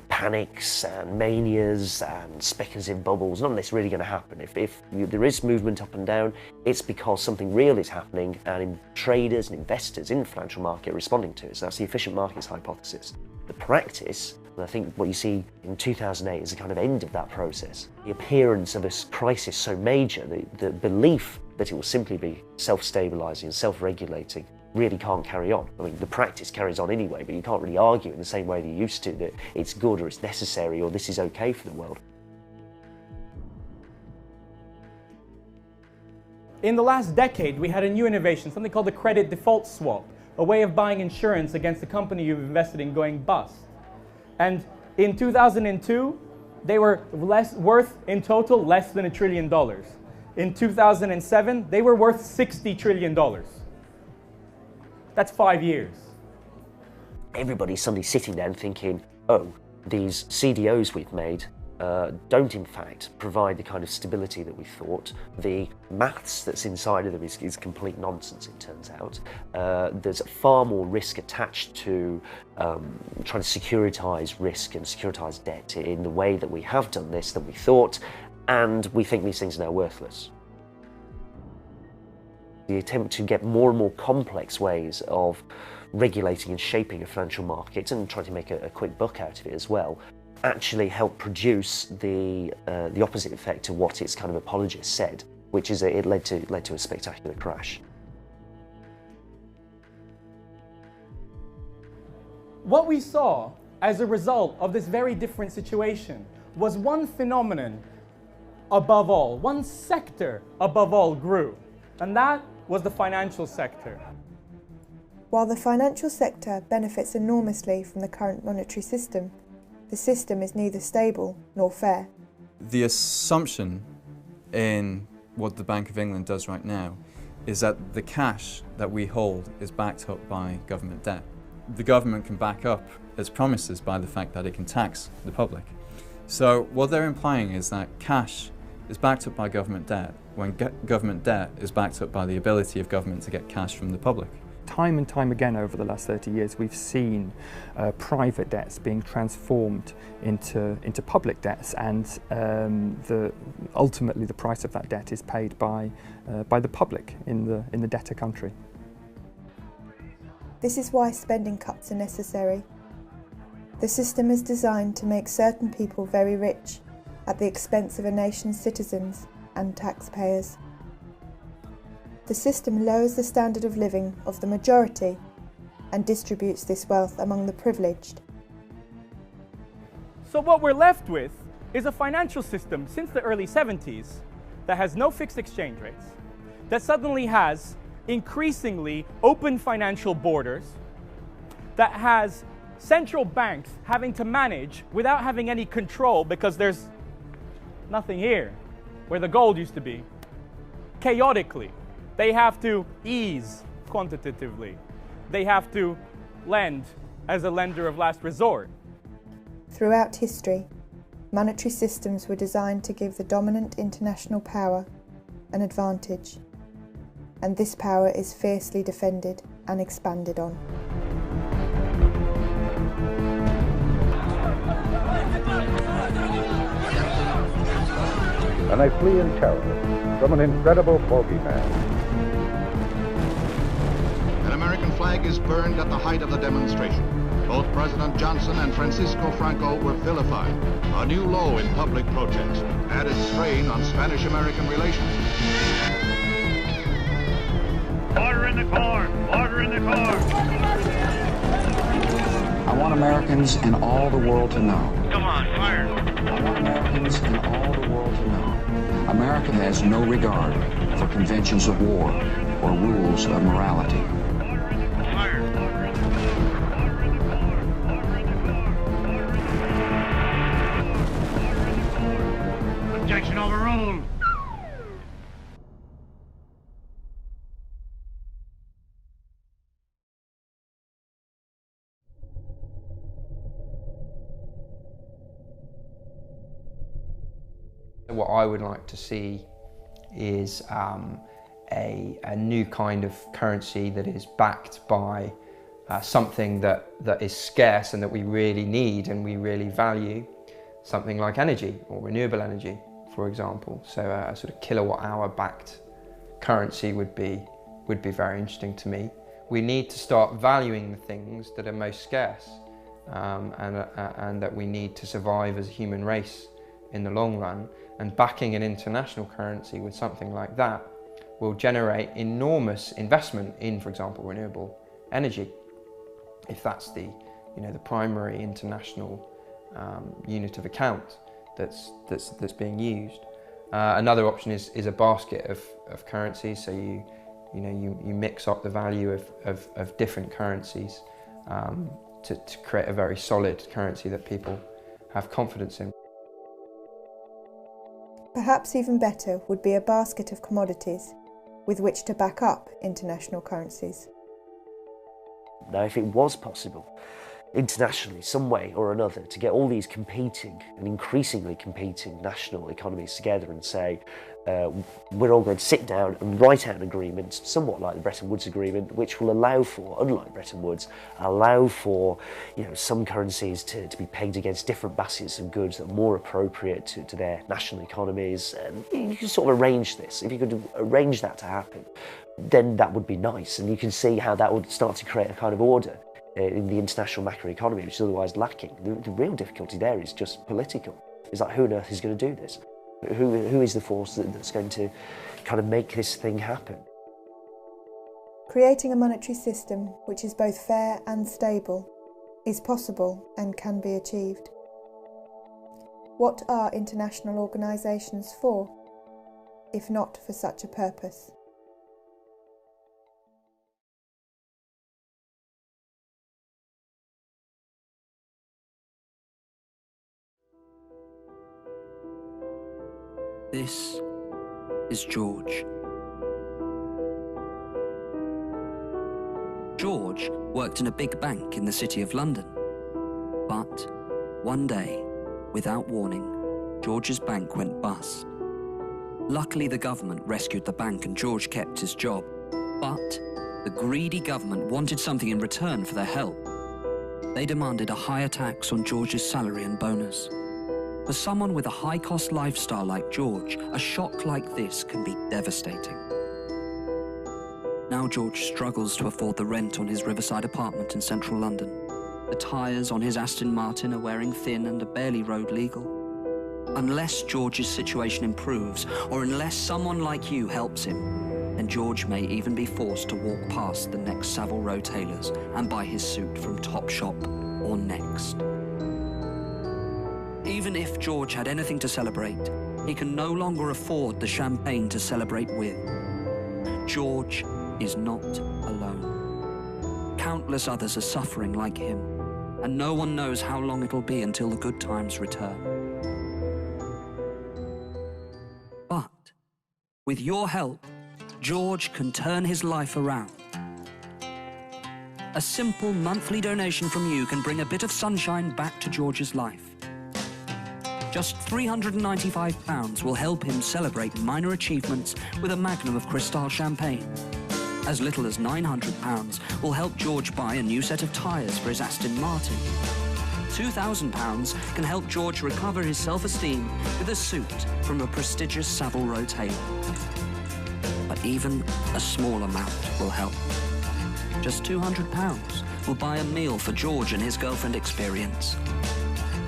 panics and manias and speculative bubbles. None of this really going to happen. If there is movement up and down, it's because something real is happening and traders and investors in the financial market are responding to it. So that's the efficient markets hypothesis. The practice And I think what you see in 2008 is a kind of end of that process. The appearance of a crisis so major, the belief that it will simply be self-stabilising and self-regulating really can't carry on. I mean, the practice carries on anyway, but you can't really argue in the same way that you used to, that it's good or it's necessary or this is okay for the world. In the last decade, we had a new innovation, something called the credit default swap, a way of buying insurance against the company you've invested in going bust. And in 2002, they were worth in total less than $1 trillion. In 2007, they were worth $60 trillion. That's 5 years. Everybody's suddenly sitting there and thinking, oh, these CDOs we've made don't in fact provide the kind of stability that we thought. The maths that's inside of them is complete nonsense, it turns out. There's far more risk attached to trying to securitise risk and securitise debt in the way that we have done this than we thought, and we think these things are now worthless. The attempt to get more and more complex ways of regulating and shaping a financial market and trying to make a quick buck out of it as well actually helped produce the opposite effect to what its kind of apologists said, which is that it led to a spectacular crash. What we saw as a result of this very different situation was one phenomenon above all, one sector above all grew, and that was the financial sector. While the financial sector benefits enormously from the current monetary system, the system is neither stable nor fair. The assumption in what the Bank of England does right now is that the cash that we hold is backed up by government debt. The government can back up its promises by the fact that it can tax the public. So what they're implying is that cash is backed up by government debt when government debt is backed up by the ability of government to get cash from the public. Time and time again over the last 30 years we've seen private debts being transformed into public debts, and ultimately the price of that debt is paid by the public in the debtor country. This is why spending cuts are necessary. The system is designed to make certain people very rich at the expense of a nation's citizens and taxpayers. The system lowers the standard of living of the majority and distributes this wealth among the privileged. So what we're left with is a financial system since the early 70s that has no fixed exchange rates, that suddenly has increasingly open financial borders, that has central banks having to manage without having any control because there's nothing here where the gold used to be. Chaotically, they have to ease quantitatively. They have to lend as a lender of last resort. Throughout history, monetary systems were designed to give the dominant international power an advantage, and this power is fiercely defended and expanded on. And I flee in terror from an incredible bogeyman. An American flag is burned at the height of the demonstration. Both President Johnson and Francisco Franco were vilified. A new low in public protest added strain on Spanish-American relations. Order in the court! Order in the court! I want Americans and all the world to know. Come on, fire! I want Americans and all the world to know. America has no regard for conventions of war or rules of morality. Objection overruled. What I would like to see is a new kind of currency that is backed by something that is scarce and that we really need and we really value, something like energy or renewable energy, for example. So a sort of kilowatt-hour backed currency would be very interesting to me. We need to start valuing the things that are most scarce, and that we need to survive as a human race in the long run, and backing an international currency with something like that will generate enormous investment in, for example, renewable energy, if that's the primary international unit of account that's being used. Another option is a basket of currencies, so you mix up the value of different currencies to create a very solid currency that people have confidence in. Perhaps even better would be a basket of commodities with which to back up international currencies. Now, if it was possible, internationally, some way or another, to get all these competing and increasingly competing national economies together and say, we're all going to sit down and write out an agreement, somewhat like the Bretton Woods Agreement, which will allow for, unlike Bretton Woods, allow for some currencies to be pegged against different baskets of goods that are more appropriate to their national economies. And you can sort of arrange this. If you could arrange that to happen, then that would be nice, and you can see how that would start to create a kind of order in the international macroeconomy, which is otherwise lacking. The real difficulty there is just political. It's like, who on earth is going to do this? Who is the force that's going to kind of make this thing happen? Creating a monetary system which is both fair and stable is possible and can be achieved. What are international organisations for, if not for such a purpose? This is George. George worked in a big bank in the City of London. But one day, without warning, George's bank went bust. Luckily, the government rescued the bank and George kept his job. But the greedy government wanted something in return for their help. They demanded a higher tax on George's salary and bonus. For someone with a high-cost lifestyle like George, a shock like this can be devastating. Now George struggles to afford the rent on his riverside apartment in central London. The tyres on his Aston Martin are wearing thin and are barely road legal. Unless George's situation improves, or unless someone like you helps him, then George may even be forced to walk past the next Savile Row tailors and buy his suit from Topshop or Next. Even if George had anything to celebrate, he can no longer afford the champagne to celebrate with. George is not alone. Countless others are suffering like him, and no one knows how long it'll be until the good times return. But with your help, George can turn his life around. A simple monthly donation from you can bring a bit of sunshine back to George's life. Just £395 will help him celebrate minor achievements with a magnum of Cristal champagne. As little as £900 will help George buy a new set of tyres for his Aston Martin. £2,000 can help George recover his self-esteem with a suit from a prestigious Savile Row tailor. But even a small amount will help. Just £200 will buy a meal for George and his girlfriend Experience.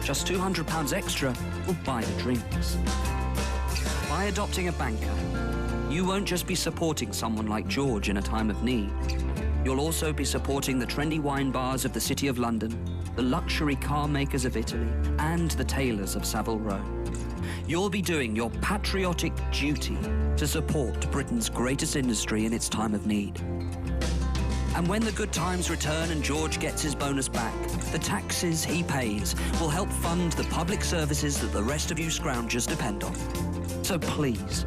Just £200 extra will buy the drinks. By adopting a banker, you won't just be supporting someone like George in a time of need. You'll also be supporting the trendy wine bars of the City of London, the luxury car makers of Italy, and the tailors of Savile Row. You'll be doing your patriotic duty to support Britain's greatest industry in its time of need. And when the good times return and George gets his bonus back, the taxes he pays will help fund the public services that the rest of you scroungers depend on. So please,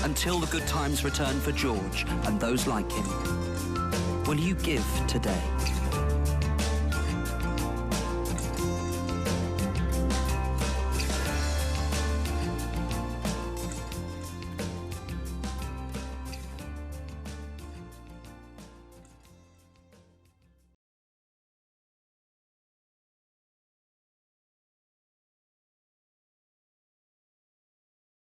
until the good times return for George and those like him, will you give today?